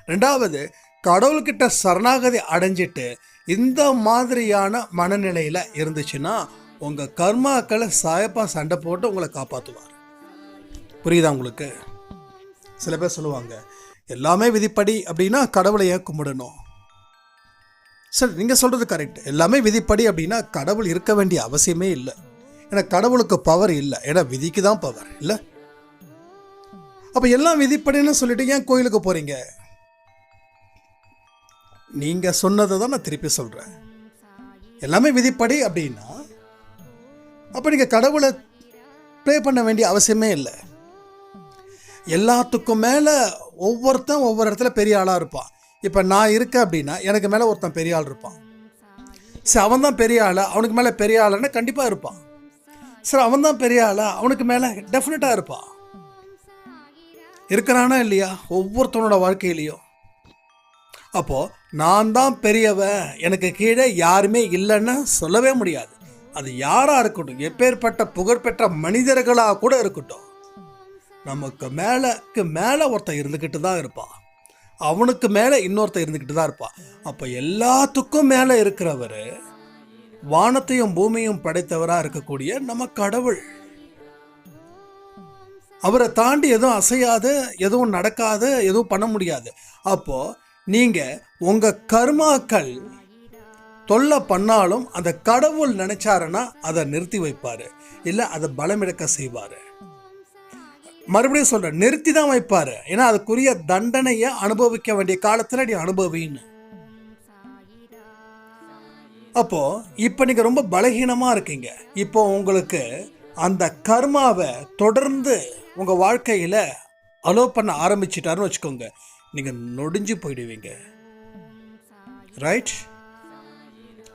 ரெண்டாவது, கடவுள்கிட்ட சரணாகதி அடைஞ்சிட்டு இந்த மாதிரியான மனநிலையில் இருந்துச்சுன்னா உங்கள் கர்மாக்களை சாயப்பா சண்டை போட்டு உங்களை காப்பாற்றுவார். புரியுதா உங்களுக்கு? சில பேர் சொல்லுவாங்க எல்லாமே விதிப்படி அப்படின்னா கடவுளையே கும்பிடணும். சரி, நீங்கள் சொல்கிறது கரெக்ட். எல்லாமே விதிப்படி அப்படின்னா கடவுள் இருக்க வேண்டிய அவசியமே இல்லை. ஏன்னா கடவுளுக்கு பவர் இல்லை, ஏன்னா விதிக்கு தான் பவர் இல்லை. அப்போ எல்லாம் விதிப்படின்னு சொல்லிட்டு ஏன் கோயிலுக்கு போகிறீங்க? நீங்கள் சொன்னதை தான் நான் திருப்பி சொல்கிறேன். எல்லாமே விதிப்படி அப்படின்னா அப்போ நீங்கள் கடவுளை ப்ரே பண்ண வேண்டிய அவசியமே இல்லை. எல்லாத்துக்கும் மேலே ஒவ்வொருத்தன் ஒவ்வொரு இடத்துல பெரிய ஆளாக இருப்பான். இப்போ நான் இருக்கேன் அப்படின்னா எனக்கு மேலே ஒருத்தன் பெரிய ஆள் இருப்பான். சரி, அவன் தான் பெரிய ஆளா, அவனுக்கு மேலே பெரிய ஆளுன்னா கண்டிப்பாக இருப்பான். சரி, அவன் தான் பெரிய ஆளா, அவனுக்கு மேலே டெஃபினட்டாக இருப்பான். இருக்கிறானா இல்லையா ஒவ்வொருத்தனோட வாழ்க்கையிலையும்? அப்போது நான் தான் பெரியவன், எனக்கு கீழே யாருமே இல்லைன்னு சொல்லவே முடியாது. அது யாராக இருக்கட்டும், எப்பேற்பட்ட புகழ்பெற்ற மனிதர்களாக கூட இருக்கட்டும், நமக்கு மேலே ஒருத்தன் இருந்துக்கிட்டு தான் இருப்பான். அவனுக்கு மேலே இன்னொருத்தன் இருந்துக்கிட்டு தான் இருப்பான். அப்போ எல்லாத்துக்கும் மேலே இருக்கிறவர், வானத்தையும் பூமியும் படைத்தவராக இருக்கக்கூடிய நம்ம கடவுள். அவரை தாண்டி எதுவும் அசையாது, எதுவும் நடக்காது, எதுவும் பண்ண முடியாது. அப்போது நீங்கள் உங்கள் கர்மாக்கள் தொல்லை பண்ணாலும் அந்த கடவுள் நினைச்சாருன்னா அதை நிறுத்தி வைப்பார், இல்லை அதை பலமிழக்க செய்வார். மறுபடியும் சொல்கிறேன், நிறுத்தி தான் வைப்பார். ஏன்னா அதுக்குரிய தண்டனையை அனுபவிக்க வேண்டிய காலத்தில் நீ அனுபவின்னு. அப்போது இப்போ நீங்கள் ரொம்ப பலகீனமாக இருக்கீங்க. இப்போ உங்களுக்கு அந்த கர்மாவை தொடர்ந்து உங்கள் வாழ்க்கையில் அலோவ் பண்ண ஆரம்பிச்சிட்டாருன்னு வச்சுக்கோங்க, நீங்கள் நொடிஞ்சு போயிடுவீங்க. ரைட்?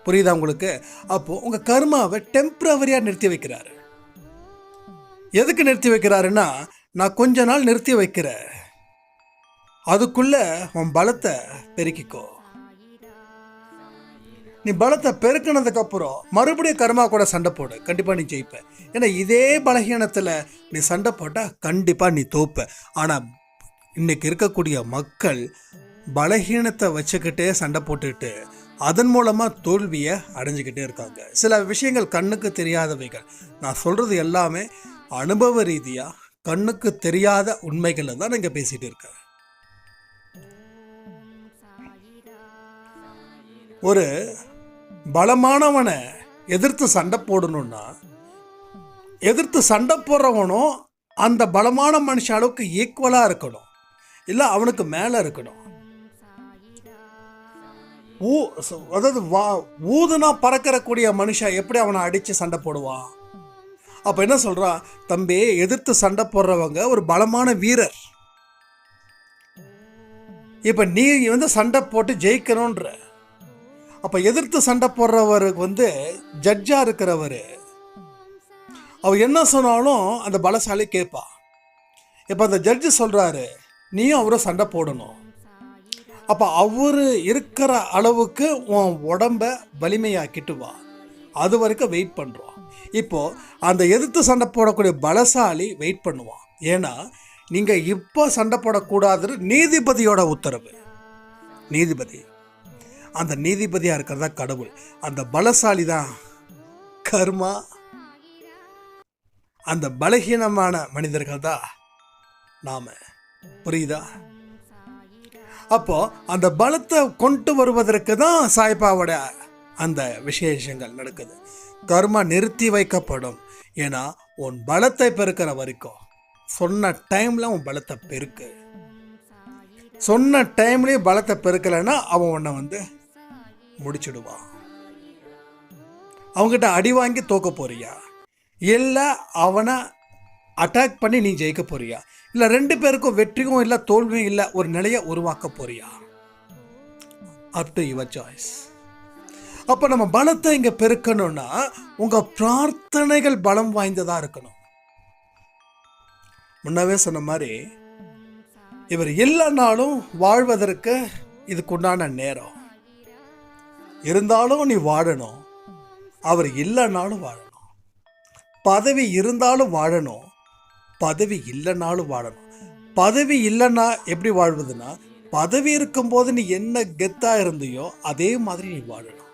புரியுதா உங்களுக்கு? அப்போது உங்கள் கர்மாவை டெம்பரவரியாக நிறுத்தி வைக்கிறாரு. எதுக்கு நிறுத்தி வைக்கிறாருன்னா, நான் கொஞ்ச நாள் நிறுத்தி வைக்கிறேன், அதுக்குள்ளே உன் பலத்தை பெருக்கிக்கோ. நீ பலத்தை பெருக்கினதுக்கப்புறம் மறுபடியும் கர்மா கூட சண்டை போடு, கண்டிப்பாக நீ ஜெயிப்ப. ஏன்னா இதே பலகீனத்தில் நீ சண்டை போட்டால் கண்டிப்பாக நீ தோப்ப. ஆனால் இன்னைக்கு இருக்கக்கூடிய மக்கள் பலகீனத்தை வச்சுக்கிட்டே சண்டை போட்டுக்கிட்டு அதன் மூலமாக தோல்வியை அடைஞ்சிக்கிட்டே இருக்காங்க. சில விஷயங்கள் கண்ணுக்கு தெரியாதவைகள். நான் சொல்கிறது எல்லாமே அனுபவ ரீதியாக கண்ணுக்கு தெரியாத உண்மைகளை தான் நீங்கள் பேசிகிட்டு இருக்கேன். ஒரு பலமானவனை எதிர்த்து சண்டை போடணும்னா, எதிர்த்து சண்டை போடுறவனும் அந்த பலமான மனுஷ அளவுக்கு ஈக்குவலாக இருக்கணும், இல்லை அவனுக்கு மேலே இருக்கணும். அதாவது ஊதுனா பறக்கக்கூடிய மனுஷன் எப்படி அவனை அடித்து சண்டை போடுவான்? அப்போ என்ன சொல்கிறான், தம்பி எதிர்த்து சண்டை போடுறவங்க ஒரு பலமான வீரர். இப்போ நீ சண்டை போட்டு ஜெயிக்கணுன்ற, அப்போ எதிர்த்து சண்டை போடுறவருக்கு ஜட்ஜாக இருக்கிறவர் அவர் என்ன சொன்னாலும் அந்த பலசாலி கேட்பா. இப்போ அந்த ஜட்ஜு சொல்கிறாரு நீயும் அவரும் சண்டை போடணும். அப்போ அவர் இருக்கிற அளவுக்கு உன் உடம்ப வலிமையாக்கிட்டு வா, அது வரைக்கும் வெயிட் பண்ணுறோம். இப்போது அந்த எதிர்த்து சண்டை போடக்கூடிய பலசாலி வெயிட் பண்ணுவான். ஏன்னா நீங்கள் இப்போ சண்டை போடக்கூடாதுன்னு நீதிபதியோட உத்தரவு. நீதிபதி, அந்த நீதிபதியாக இருக்கிறதா கடவுள். அந்த பலசாலி தான் கர்மா. அந்த பலகீனமான மனிதர்கள் தான் நாம. புரியுதா? அப்போ அந்த பலத்தை கொண்டு வருவதற்கு தான் சாய்பாவோட அந்த விசேஷங்கள் நடக்குது. கர்மா நிறுத்தி வைக்கப்படும். ஏன்னா உன் பலத்தை பெருக்கிற வரைக்கும் சொன்ன டைமில் உன் பலத்தை பெருக்கு. சொன்ன டைம்லேயும் பலத்தை பெருக்கலைன்னா அவன் உன்னை முடிச்சுடுவான். அவங்ககிட்ட அடி வாங்கி தோக்க போறியா, இல்லை அவனை அட்டாக் பண்ணி நீ ஜெயிக்க போறியா, இல்லை ரெண்டு பேருக்கும் வெற்றியும் இல்லை தோல்வியும் இல்லை ஒரு நிலையை உருவாக்க போறியா? Up to your choice. அப்போ நம்ம பலத்தை இங்கே பெருக்கணும்னா உங்கள் பிரார்த்தனைகள் பலம் வாய்ந்ததாக இருக்கணும். முன்னவே சொன்ன மாதிரி இவர் இல்லைனாலும் வாழ்வதற்கு இதுக்குண்டான நேரம் இருந்தாலும் நீ வாழணும். அவர் இல்லைனாலும் வாழணும். பதவி இருந்தாலும் வாழணும், பதவி இல்லைனாலும் வாழணும். பதவி இல்லைன்னா எப்படி வாழ்வதுன்னா, பதவி இருக்கும்போது நீ என்ன கெத்தா இருந்தியோ அதே மாதிரி நீ வாழணும்.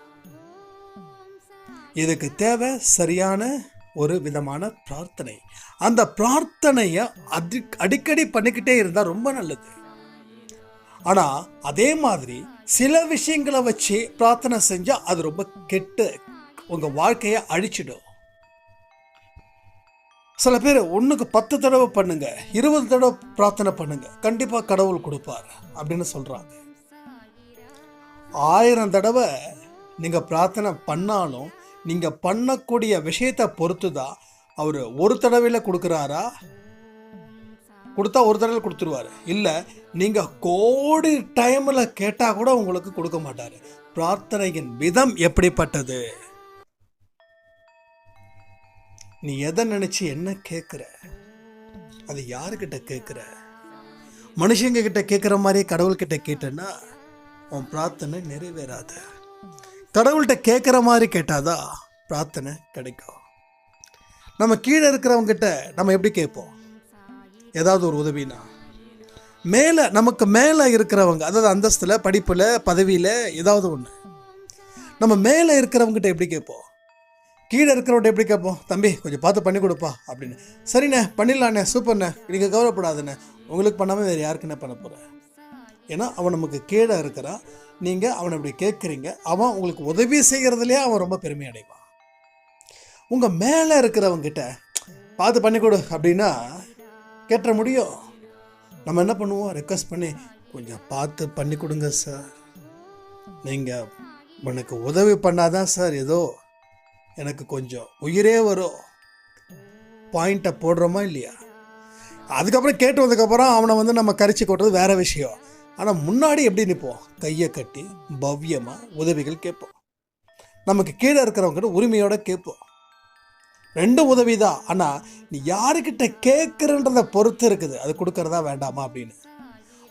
இதுக்கு தேவை சரியான ஒரு விதமான பிரார்த்தனை. அந்த பிரார்த்தனையை அடிக்கடி பண்ணிக்கிட்டே இருந்தால் ரொம்ப நல்லது. ஆனால் அதே மாதிரி சில விஷயங்களை வச்சு பிரார்த்தனை செஞ்சால் அது ரொம்ப கெட்டு உங்கள் வாழ்க்கையை அழிச்சிடும். சில பேர் 1க்கு 10 தடவை பண்ணுங்க, 20 தடவை பிரார்த்தனை பண்ணுங்க, கண்டிப்பாக கடவுள் கொடுப்பார் அப்படின்னு சொல்கிறாங்க. 1000 தடவை நீங்கள் பிரார்த்தனை பண்ணாலும் நீங்கள் பண்ணக்கூடிய விஷயத்தை பொறுத்து தான் அவர் ஒரு தடவையில் கொடுக்குறாரா, கொடுத்தா ஒரு தடவை கொடுத்துருவார். இல்லை நீங்கள் கோடி டைமில் கேட்டால் கூட உங்களுக்கு கொடுக்க மாட்டார். பிரார்த்தனையின் விதம் எப்படிப்பட்டது? நீ எதை நினச்சி என்ன கேட்குற, அது யாருக்கிட்ட கேட்குற? மனுஷங்க கிட்ட கேட்குற மாதிரி கடவுள்கிட்ட கேட்டேன்னா உன் பிரார்த்தனை நிறைவேறாது. கடவுள்கிட்ட கேட்குற மாதிரி கேட்டாதான் பிரார்த்தனை கிடைக்கும். நம்ம கீழே இருக்கிறவங்ககிட்ட நம்ம எப்படி கேட்போம்? ஏதாவது ஒரு உதவினா நமக்கு மேலே இருக்கிறவங்க, அதாவது அந்தஸ்தில், படிப்பில், பதவியில் ஏதாவது ஒன்று, நம்ம மேலே இருக்கிறவங்ககிட்ட எப்படி கேட்போம்? கீழே இருக்கிறவன்ட்ட எப்படி கேட்போம்? தம்பி கொஞ்சம் பார்த்து பண்ணி கொடுப்பா அப்படின்னு. சரிண்ணே, பண்ணிடலாண்ணே, சூப்பர்ண்ணே, நீங்கள் கவலைப்படாதுண்ணே, உங்களுக்கு பண்ணாமல் வேறு யாருக்குண்ணே பண்ண போகிறேன்? ஏன்னா அவன் நமக்கு கீழே இருக்கிறான். நீங்கள் அவனை இப்படி கேட்குறீங்க, அவன் உங்களுக்கு உதவி செய்கிறதுலேயே அவன் ரொம்ப பெருமை அடைவான். உங்கள் மேலே இருக்கிறவங்கிட்ட பார்த்து பண்ணி கொடு அப்படின்னா கேட்ட முடியும். நம்ம என்ன பண்ணுவோம்? ரெக்வஸ்ட் பண்ணி கொஞ்சம் பார்த்து பண்ணி கொடுங்க சார், நீங்கள் எனக்கு உதவி பண்ணாதான் சார் ஏதோ எனக்கு கொஞ்சம் உயிரே வரும் பாயிண்ட்டை போடுறோமா இல்லையா? அதுக்கப்புறம் கேட்டு வந்ததுக்கப்புறம் அவனை நம்ம கரிச்சு கொட்டுறது வேற விஷயம். ஆனால் முன்னாடி எப்படி நிற்போம்? கையை கட்டி பவ்யமாக உதவிகள் கேட்போம். நமக்கு கீழே இருக்கிறவங்கிட்ட உரிமையோடு கேட்போம். 2 உதவி தான். ஆனால் நீ யாருக்கிட்ட கேட்குறன்றதை பொறுத்து இருக்குது அது கொடுக்கறதா வேண்டாமா அப்படின்னு.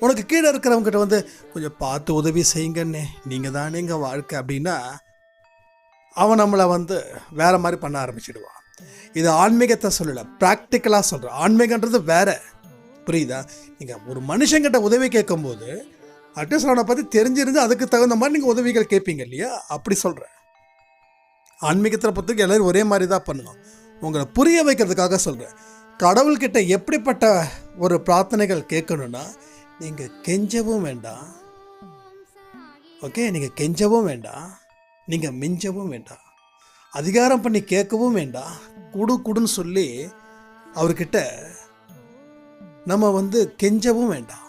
உனக்கு கீழே இருக்கிறவங்ககிட்ட கொஞ்சம் பார்த்து உதவி செய்யுங்கன்னே, நீங்கள் தானே எங்கள் வாழ்க்கை அப்படின்னா அவன் நம்மளை வேறு மாதிரி பண்ண ஆரம்பிச்சிடுவான். இது ஆன்மீகத்தை சொல்லலை, ப்ராக்டிக்கலாக சொல்கிறேன். ஆன்மீகன்றது வேறு, புரியுதா? நீங்கள் ஒரு மனுஷங்கிட்ட உதவி கேட்கும்போது அட்லீஸ்ட் அவனை பற்றி தெரிஞ்சிருந்து அதுக்கு தகுந்த மாதிரி நீங்கள் உதவிகள் கேட்பீங்க இல்லையா? அப்படி சொல்கிறேன். ஆன்மீகத்தை பொறுத்தவரைக்கும் எல்லோரும் ஒரே மாதிரி தான் பண்ணணும். உங்களை புரிய வைக்கிறதுக்காக சொல்கிறேன். கடவுள்கிட்ட எப்படிப்பட்ட ஒரு பிரார்த்தனைகள் கேட்கணுன்னா, நீங்கள் கெஞ்சவும் வேண்டாம், ஓகே? நீங்கள் கெஞ்சவும் வேண்டாம், நீங்கள் மிஞ்சவும் வேண்டாம், அதிகாரம் பண்ணி கேட்கவும் வேண்டாம், குடுன்னு சொல்லி அவர்கிட்ட நம்ம கெஞ்சவும் வேண்டாம்.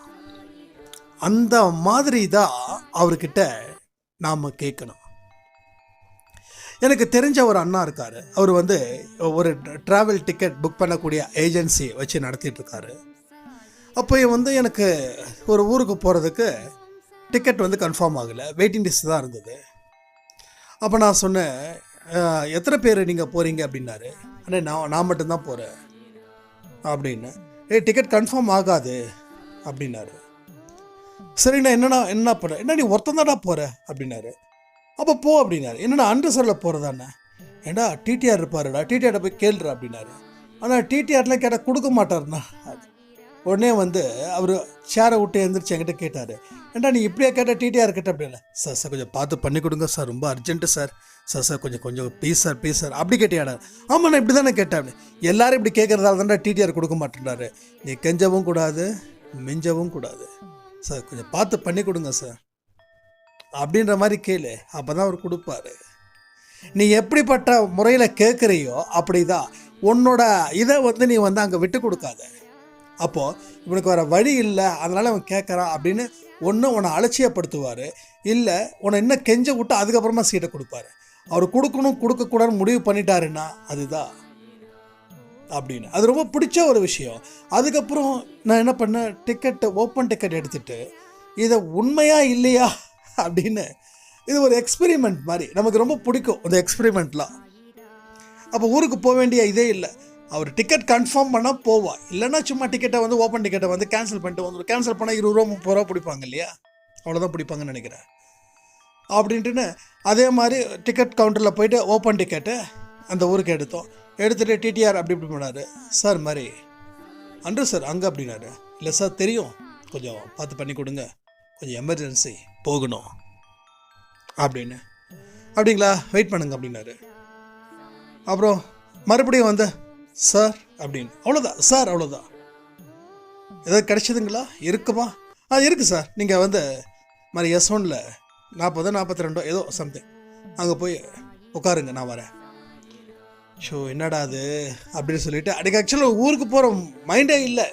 அந்த மாதிரி தான் அவர்கிட்ட நாம் கேட்கணும். எனக்கு தெரிஞ்ச ஒரு அண்ணா இருக்கார். அவர் ஒரு ட்ராவல் டிக்கெட் புக் பண்ணக்கூடிய ஏஜென்சி வச்சு நடத்திட்டுருக்காரு. அப்போ எனக்கு ஒரு ஊருக்கு போகிறதுக்கு டிக்கெட் கன்ஃபார்ம் ஆகலை, வெயிட்டிங் லிஸ்ட் தான் இருந்தது. அப்போ நான் சொன்னேன், எத்தனை பேர் நீங்கள் போகிறீங்க அப்படின்னாரு. அண்ணே நான் மட்டும்தான் போகிறேன் அப்படின்னு. டிக்கெட் கன்ஃபார்ம் ஆகாது அப்படின்னாரு. சரிண்ணா என்ன பண்ண? என்ன நீ ஒருத்தந்தாடா போகிற அப்படின்னாரு. அப்போ போ அப்படின்னாரு. என்னடா அன்ரிசர்வில் போகிறதாண்ணே? ஏண்டா டிடிஆர் இருப்பாருடா, டிடிஆர்ட்ட போய் கேளுற அப்படின்னாரு. ஆனால் டிடிஆர்லாம் கேட்டால் கொடுக்க மாட்டார்ண்ணா. உடனே அவர் சேரை விட்டு எழுந்திரிச்சு என்கிட்ட கேட்டார், ஏண்டா நீ இப்படியே கேட்டால் டிடிஆர் கிட்ட அப்படின்னா. சார் கொஞ்சம் பார்த்து பண்ணி கொடுங்க சார், ரொம்ப அர்ஜென்ட்டு சார், சார் கொஞ்சம் ப்ளீஸ் சார் அப்படி கேட்டியாடா? ஆமாம் நான் இப்படி தானே கேட்டேன் அப்படி. எல்லாரும் இப்படி கேட்குறதால தான்டா டிடிஆர் கொடுக்க மாட்டேன்றாரு. நீ கெஞ்சவும் கூடாது, மிஞ்சவும் கூடாது, சார் கொஞ்சம் பார்த்து பண்ணி கொடுங்க சார் அப்படின்ற மாதிரி கேளு, அப்போ தான் அவர் கொடுப்பாரு. நீ எப்படிப்பட்ட முறையில் கேட்குறியோ அப்படி தான் உன்னோட இதை நீ அங்கே விட்டு கொடுக்காத. அப்போது இவனுக்கு வர வழி இல்லை, அதனால் அவன் கேட்குறான் அப்படின்னு ஒன்று உன்னை அலட்சியப்படுத்துவார், இல்லை உன்னை இன்னும் கெஞ்ச விட்டு அதுக்கப்புறமா சீட்டை கொடுப்பாரு. அவர் கொடுக்கணும் கொடுக்கக்கூடாதுன்னு முடிவு பண்ணிட்டாருன்னா அதுதான் அப்படின்னு. அது ரொம்ப பிடிச்ச ஒரு விஷயம். அதுக்கப்புறம் நான் என்ன பண்ணேன், ஓப்பன் டிக்கெட் எடுத்துகிட்டு இதை உண்மையா இல்லையா அப்படின்னு, இது ஒரு எக்ஸ்பெரிமெண்ட் மாதிரி நமக்கு ரொம்ப பிடிக்கும் இந்த எக்ஸ்பெரிமெண்ட்லாம். அப்போ ஊருக்கு போக வேண்டிய இதே இல்லை, அவர் டிக்கெட் கன்ஃபார்ம் பண்ணால் போவா, இல்லைன்னா சும்மா டிக்கெட்டை ஓப்பன் டிக்கெட்டை கேன்சல் பண்ணிட்டு வந்துடும். கேன்சல் பண்ணால் 20 ரூபா 30 ரூபா பிடிப்பாங்க இல்லையா? அவ்வளோதான் பிடிப்பாங்கன்னு நினைக்கிறேன். அப்படின்ட்டுன்னு அதே மாதிரி டிக்கெட் கவுண்டரில் போயிட்டு ஓப்பன் டிக்கெட்டு அந்த ஊருக்கு எடுத்துகிட்டு டிடிஆர் அப்படி இப்படி பண்ணார். சார் மாதிரி அன்று சார் அங்கே அப்படின்னாரு. இல்லை சார் தெரியும், கொஞ்சம் பார்த்து பண்ணி கொடுங்க கொஞ்சம் எமர்ஜென்சி போகணும் அப்படின்னு. அப்படிங்களா, வெயிட் பண்ணுங்க அப்படின்னாரு. அப்புறம் மறுபடியும் வந்து சார் அப்படின்னு, அவ்வளோதான் சார், அவ்வளோதான். ஏதாவது கிடைச்சதுங்களா, இருக்குமா? இருக்குது சார், நீங்கள் வந்து மாதிரி S1 40 42 ஏதோ சம்திங், அங்கே போய் உட்காருங்க, நான் வரேன். ஷோ என்னடா அது அப்படின்னு சொல்லிட்டு, அன்றைக்கி ஆக்சுவலாக ஊருக்கு போகிற மைண்டே இல்லை.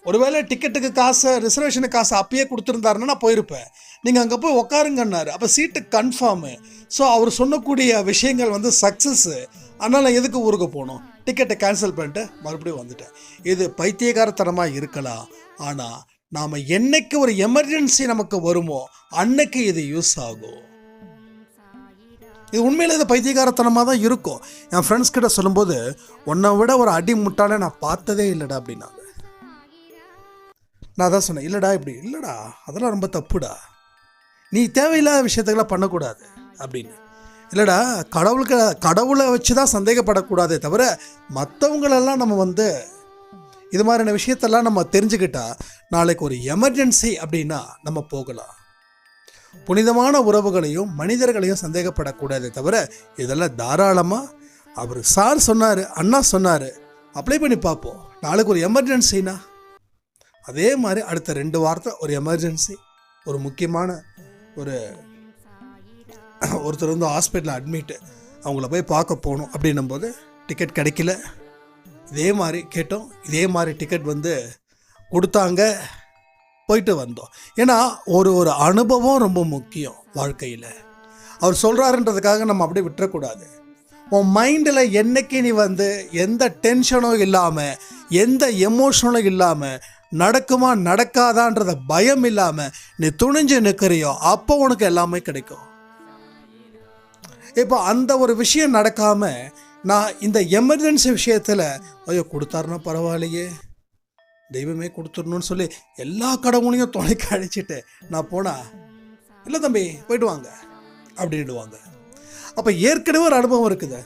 ஒருவேளை டிக்கெட்டுக்கு காசு, ரிசர்வேஷனுக்கு காசு அப்பயே கொடுத்துருந்தாருன்னா நான் போயிருப்பேன். நீங்கள் அங்கே போய் உட்காருங்கன்னாரு. அப்போ சீட்டு கன்ஃபார்மு. ஸோ அவர் சொன்னக்கூடிய விஷயங்கள் வந்து சக்ஸஸ்ஸு. அதனால் நான் எதுக்கு ஊருக்கு போகணும், டிக்கெட்டை கேன்சல் பண்ணிட்டு மறுபடியும் வந்துட்டேன். இது பைத்தியகாரத்தனமாக இருக்கலாம், ஆனால் நாம் என்னைக்கு ஒரு எமர்ஜென்சி நமக்கு வருமோ அன்னைக்கு இது யூஸ் ஆகும். இது உண்மையில் இது பைத்தியகாரத்தனமாக தான் இருக்கும். என் ஃப்ரெண்ட்ஸ் கிட்ட சொல்லும்போது, உன்னை விட ஒரு அடி முட்டாலே நான் பார்த்ததே இல்லைடா அப்படின்னாங்க. நான் தான் சொன்னேன், இல்லைடா இப்படி இல்லைடா, அதெல்லாம் ரொம்ப தப்புடா, நீ தேவையில்லாத விஷயத்துக்கெல்லாம் பண்ணக்கூடாது அப்படின்னு. இல்லைடா, கடவுளை வச்சு தான் சந்தேகப்படக்கூடாதே தவிர மற்றவங்களெல்லாம் நம்ம வந்து இது மாதிரியான விஷயத்தெல்லாம் நம்ம தெரிஞ்சுக்கிட்டா நாளைக்கு ஒரு எமர்ஜென்சி அப்படின்னா நம்ம போகலாம். புனிதமான உறவுகளையும் மனிதர்களையும் சந்தேகப்படக்கூடாதே தவிர இதெல்லாம் தாராளமாக அவர் சார் சொன்னார், அண்ணா சொன்னார், அப்ளை பண்ணி பார்ப்போம். நாளைக்கு ஒரு எமர்ஜென்சினா அதே மாதிரி அடுத்த 2 வாரத்தை ஒரு எமர்ஜென்சி, ஒரு முக்கியமான ஒருத்தர் வந்து ஹாஸ்பிட்டலில் அட்மிட்டு, அவங்கள போய் பார்க்க போகணும் அப்படின்னும்போது டிக்கெட் கிடைக்கல. இதே மாதிரி கேட்டோம், இதே மாதிரி டிக்கெட் வந்து கொடுத்தாங்க, போயிட்டு வந்தோம். ஏன்னா ஒரு அனுபவம் ரொம்ப முக்கியம் வாழ்க்கையில். அவர் சொல்கிறாருன்றதுக்காக நம்ம அப்படியே விட்டுறக்கூடாது. உன் மைண்டில் என்னைக்கு நீ வந்து எந்த டென்ஷனும் இல்லாமல், எந்த எமோஷனும் இல்லாமல், நடக்குமா நடக்காதான்றத பயம் இல்லாமல் நீ துணிஞ்சு நிற்கிறியோ அப்போ உனக்கு எல்லாமே கிடைக்கும். இப்போ அந்த ஒரு விஷயம் நடக்காமல் நான் இந்த எமர்ஜென்சி விஷயத்தில் ஐயோ கொடுத்தாருன்னா பரவாயில்லையே, தெய்வமே கொடுத்துடணும்னு சொல்லி எல்லா கடவுளையும் துணைக்கு அழைச்சிட்டு நான் போனால், இல்லை தம்பி போயிட்டு வாங்க அப்படின்டுவாங்க. அப்போ ஏற்கனவே ஒரு அனுபவம் இருக்குது,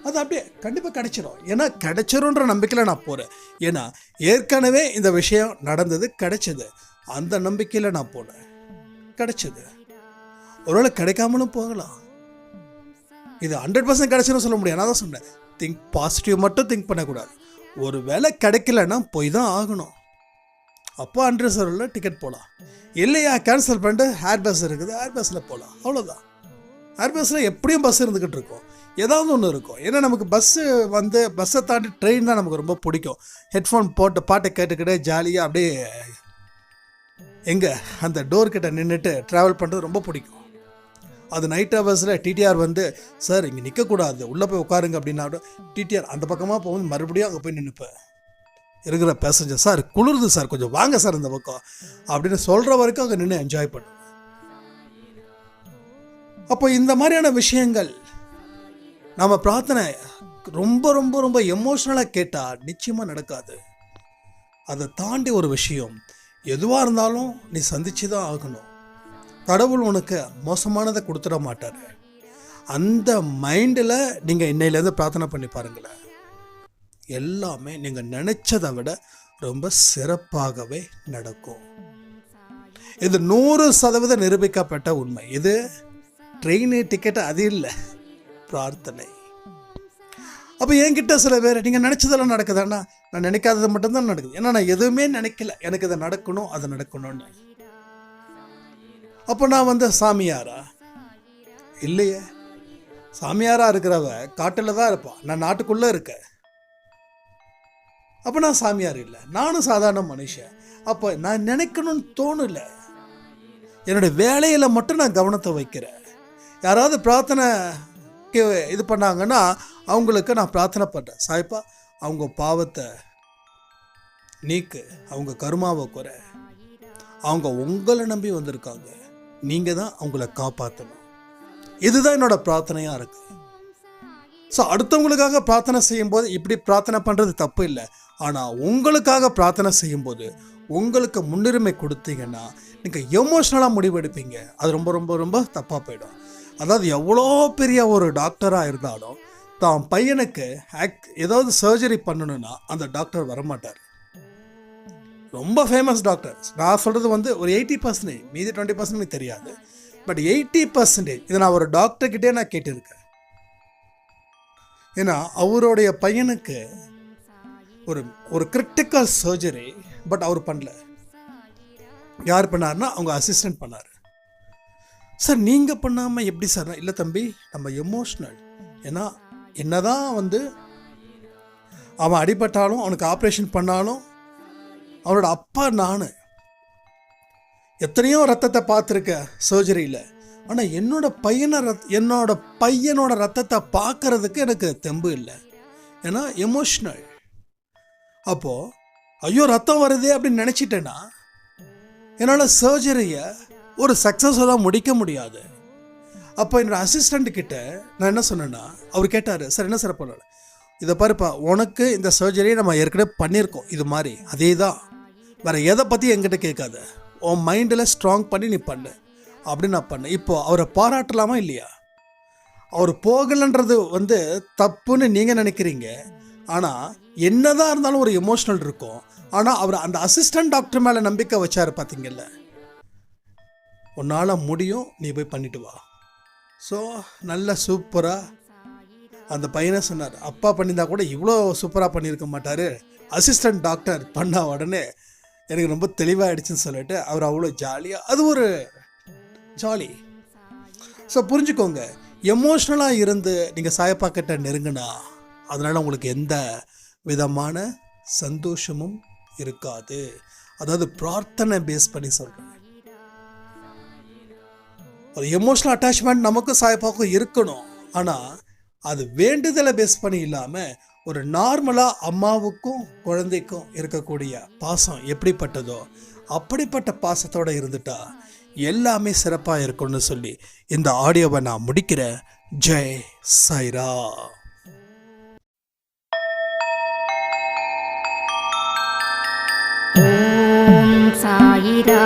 அது அப்படியே கண்டிப்பாக கிடைச்சிடும். ஏன்னா கிடைச்சிரும்ன்ற நம்பிக்கையில் நான் போகிறேன். ஏன்னா ஏற்கனவே இந்த விஷயம் நடந்தது, கிடைச்சது, அந்த நம்பிக்கையில் நான் போனேன், கிடைச்சது. ஒருவேளை கிடைக்காமலும் போகலாம். இது 100% கிடைச்சிடும் சொல்ல முடியாது. நான் தான் சொன்னேன், திங்க் பாசிட்டிவ் மட்டும் திங்க் பண்ணக்கூடாது. ஒரு வேளை கிடைக்கலன்னா போய் தான் ஆகணும். அப்போ அன்ரிசர்வ்டில் டிக்கெட் போகலாம். இல்லையா கேன்சல் பண்ணிட்டு ஏர் பஸ் இருக்குது, ஏர் பஸ்ஸில் போகலாம், அவ்வளோதான். ஏர் பஸ்ஸில் எப்படியும் பஸ் இருந்துக்கிட்டு இருக்கும், ஏதாவது ஒன்று இருக்கும். ஏன்னா நமக்கு பஸ்ஸை தாண்டி ட்ரெயின் தான் நமக்கு ரொம்ப பிடிக்கும். ஹெட்ஃபோன் போட்டு பாட்டை கேட்டுக்கிட்டே ஜாலியாக அப்படியே எங்கே அந்த டோர்கிட்ட நின்றுட்டு ட்ராவல் பண்ணுறது ரொம்ப பிடிக்கும். அது நைட் ஹவர்ஸில் டிடிஆர் வந்து சார் இங்கே நிற்கக்கூடாது, உள்ளே போய் உட்காருங்க அப்படின்னா டிடிஆர் அந்த பக்கமாக போகும்போது மறுபடியும் அங்கே போய் நின்றுப்பேன். இருக்கிற பேசஞ்சர், சார் குளிருது சார், கொஞ்சம் வாங்க சார் இந்த பக்கம் அப்படின்னு சொல்கிற வரைக்கும் அங்கே நின்று என்ஜாய் பண்ணுவேன். அப்போ இந்த மாதிரியான விஷயங்கள் நம்ம பிரார்த்தனை ரொம்ப ரொம்ப ரொம்ப எமோஷ்னலாக கேட்டால் நிச்சயமாக நடக்காது. அதை தாண்டி ஒரு விஷயம் எதுவாக இருந்தாலும் நீ சந்திச்சு தான் ஆகணும். கடவுள் உனக்கு மோசமானதை கொடுத்துட மாட்டார். அந்த மைண்டில் நீங்கள் இன்னையிலேருந்து பிரார்த்தனை பண்ணி பாருங்களேன், எல்லாமே நீங்கள் நினச்சதை விட ரொம்ப சிறப்பாகவே நடக்கும். இது 100% நிரூபிக்கப்பட்ட உண்மை. இது ட்ரெயின் டிக்கெட்டு அது இல்லை, பிரார்த்தனை. அப்போ என்கிட்ட சில பேர் நீங்கள் நினச்சதெல்லாம் நடக்குதாண்ணா, நான் நினைக்காதது மட்டும்தான் நடக்குது. ஏன்னா நான் எதுவுமே நினைக்கல, எனக்கு இதை நடக்கணும் அது நடக்கணும்னு. அப்போ நான் வந்து சாமியாரா? இல்லையே. சாமியாராக இருக்கிறவ காட்டில் தான் இருப்பான், நான் நாட்டுக்குள்ளே இருக்கேன். அப்போ நான் சாமியார் இல்லை, நானும் சாதாரண மனுஷன். அப்போ நான் நினைக்கணும்னு தோணலை, என்னுடைய வேலையில் மட்டும் நான் கவனத்தை வைக்கிறேன். யாராவது பிரார்த்தனைக்கு இது பண்ணாங்கன்னா அவங்களுக்கு நான் பிரார்த்தனை பண்ணுறேன், சாய்ப்பா அவங்க பாவத்தை நீக்கு, அவங்க கருமாவை குறை, அவங்க உங்களை நம்பி வந்திருக்காங்க, நீங்கள் தான் அவங்கள காப்பாற்றணும். இதுதான் என்னோட பிரார்த்தனையாக இருக்குது. ஸோ அடுத்தவங்களுக்காக பிரார்த்தனை செய்யும்போது இப்படி பிரார்த்தனை பண்ணுறது தப்பு இல்லை. ஆனால் உங்களுக்காக பிரார்த்தனை செய்யும்போது உங்களுக்கு முன்னுரிமை கொடுத்தீங்கன்னா நீங்கள் எமோஷ்னலாக முடிவெடுப்பீங்க. அது ரொம்ப ரொம்ப ரொம்ப தப்பாக போயிடும். அதாவது எவ்வளோ பெரிய ஒரு டாக்டராக இருந்தாலும் தான் பையனுக்கு ஏதாவது சர்ஜரி பண்ணணுன்னா அந்த டாக்டர் வரமாட்டார். ரொம்ப ஃபேமஸ் டாக்டர். நான் சொல்கிறது வந்து ஒரு 80%, மீதி 20% எனக்கு தெரியாது. பட் 80% இதை நான் ஒரு டாக்டர்கிட்டே நான் கேட்டிருக்கேன். ஏன்னா அவருடைய பையனுக்கு ஒரு ஒரு கிரிட்டிக்கல் சர்ஜரி, பட் அவர் பண்ணல. யார் பண்ணார்னா அவங்க அசிஸ்டன்ட் பண்ணார். சார் நீங்கள் பண்ணாமல் எப்படி சார்? இல்லை தம்பி, நம்ம எமோஷ்னல். ஏன்னா என்னதான் வந்து அவன் அடிபட்டாலும் அவனுக்கு ஆப்ரேஷன் பண்ணாலும் அவனோட அப்பா நான் எத்தனையோ ரத்தத்தை பார்த்துருக்கேன் சர்ஜரியில். ஆனால் என்னோட பையனோட ரத்தத்தை பார்க்கறதுக்கு எனக்கு தெம்பு இல்லை. ஏன்னா எமோஷ்னல். அப்போது ஐயோ ரத்தம் வருதே அப்படின்னு நினச்சிட்டேன்னா என்னால் சர்ஜரியை ஒரு சக்ஸஸ்ஃபுல்லாக முடிக்க முடியாது. அப்போ என்னோட அசிஸ்டண்ட் கிட்ட நான் என்ன சொன்னேன்னா, அவர் கேட்டார், சார் என்ன சார் பண்ணல? இதை பாருப்பா, உனக்கு இந்த சர்ஜரியை நம்ம ஏற்கனவே பண்ணியிருக்கோம், இது மாதிரி அதே தான், வேறு எதை பற்றி என்கிட்ட கேட்காத, உன் மைண்டில் ஸ்ட்ராங் பண்ணி நீ பண்ணு அப்படின்னு நான் பண்ணேன். இப்போது அவரை பாராட்டலாமா இல்லையா? அவர் போகலைன்றது வந்து தப்புன்னு நீங்கள் நினைக்கிறீங்க. ஆனால் என்னதான் இருந்தாலும் ஒரு எமோஷ்னல் இருக்கும். ஆனால் அவர் அந்த அசிஸ்டன்ட் டாக்டர் மேலே நம்பிக்கை வச்சார். பார்த்தீங்கல்ல, உன்னால் முடியும், நீ போய் பண்ணிட்டு வா. ஸோ நல்ல சூப்பராக அந்த பையனை சொன்னார். அப்பா பண்ணியிருந்தா கூட இவ்வளோ சூப்பராக பண்ணியிருக்க மாட்டார். அசிஸ்டன்ட் டாக்டர் பண்ண உடனே எனக்கு ரொம்ப தெளிவாகிடுச்சுன்னு சொல்லிட்டு அவர் அவ்வளோ ஜாலியாக, அது ஒரு ஜாலி. ஸோ புரிஞ்சுக்கோங்க, எமோஷ்னலாக இருந்து நீங்கள் சாயப்பா கிட்ட நெருங்கினா அதனால் உங்களுக்கு எந்த விதமான சந்தோஷமும் இருக்காது. அதாவது பிரார்த்தனை பேஸ் பண்ணி சொல்கிறேன். ஒரு எமோஷ்னல் அட்டாச்மெண்ட் நமக்கும் சாயப்பாக்கும் இருக்கணும். ஆனால் அது வேண்டுதலை பேஸ் பண்ணி இல்லாமல் ஒரு நார்மலாக அம்மாவுக்கும் குழந்தைக்கும் இருக்கக்கூடிய பாசம் எப்படிப்பட்டதோ அப்படிப்பட்ட பாசத்தோடு இருந்துட்டா எல்லாமே சிறப்பாக இருக்கும்னு சொல்லி இந்த ஆடியோவை நான் முடிக்கிறேன். ஜெய் சாய்ரா. ஓம் சாயிரா.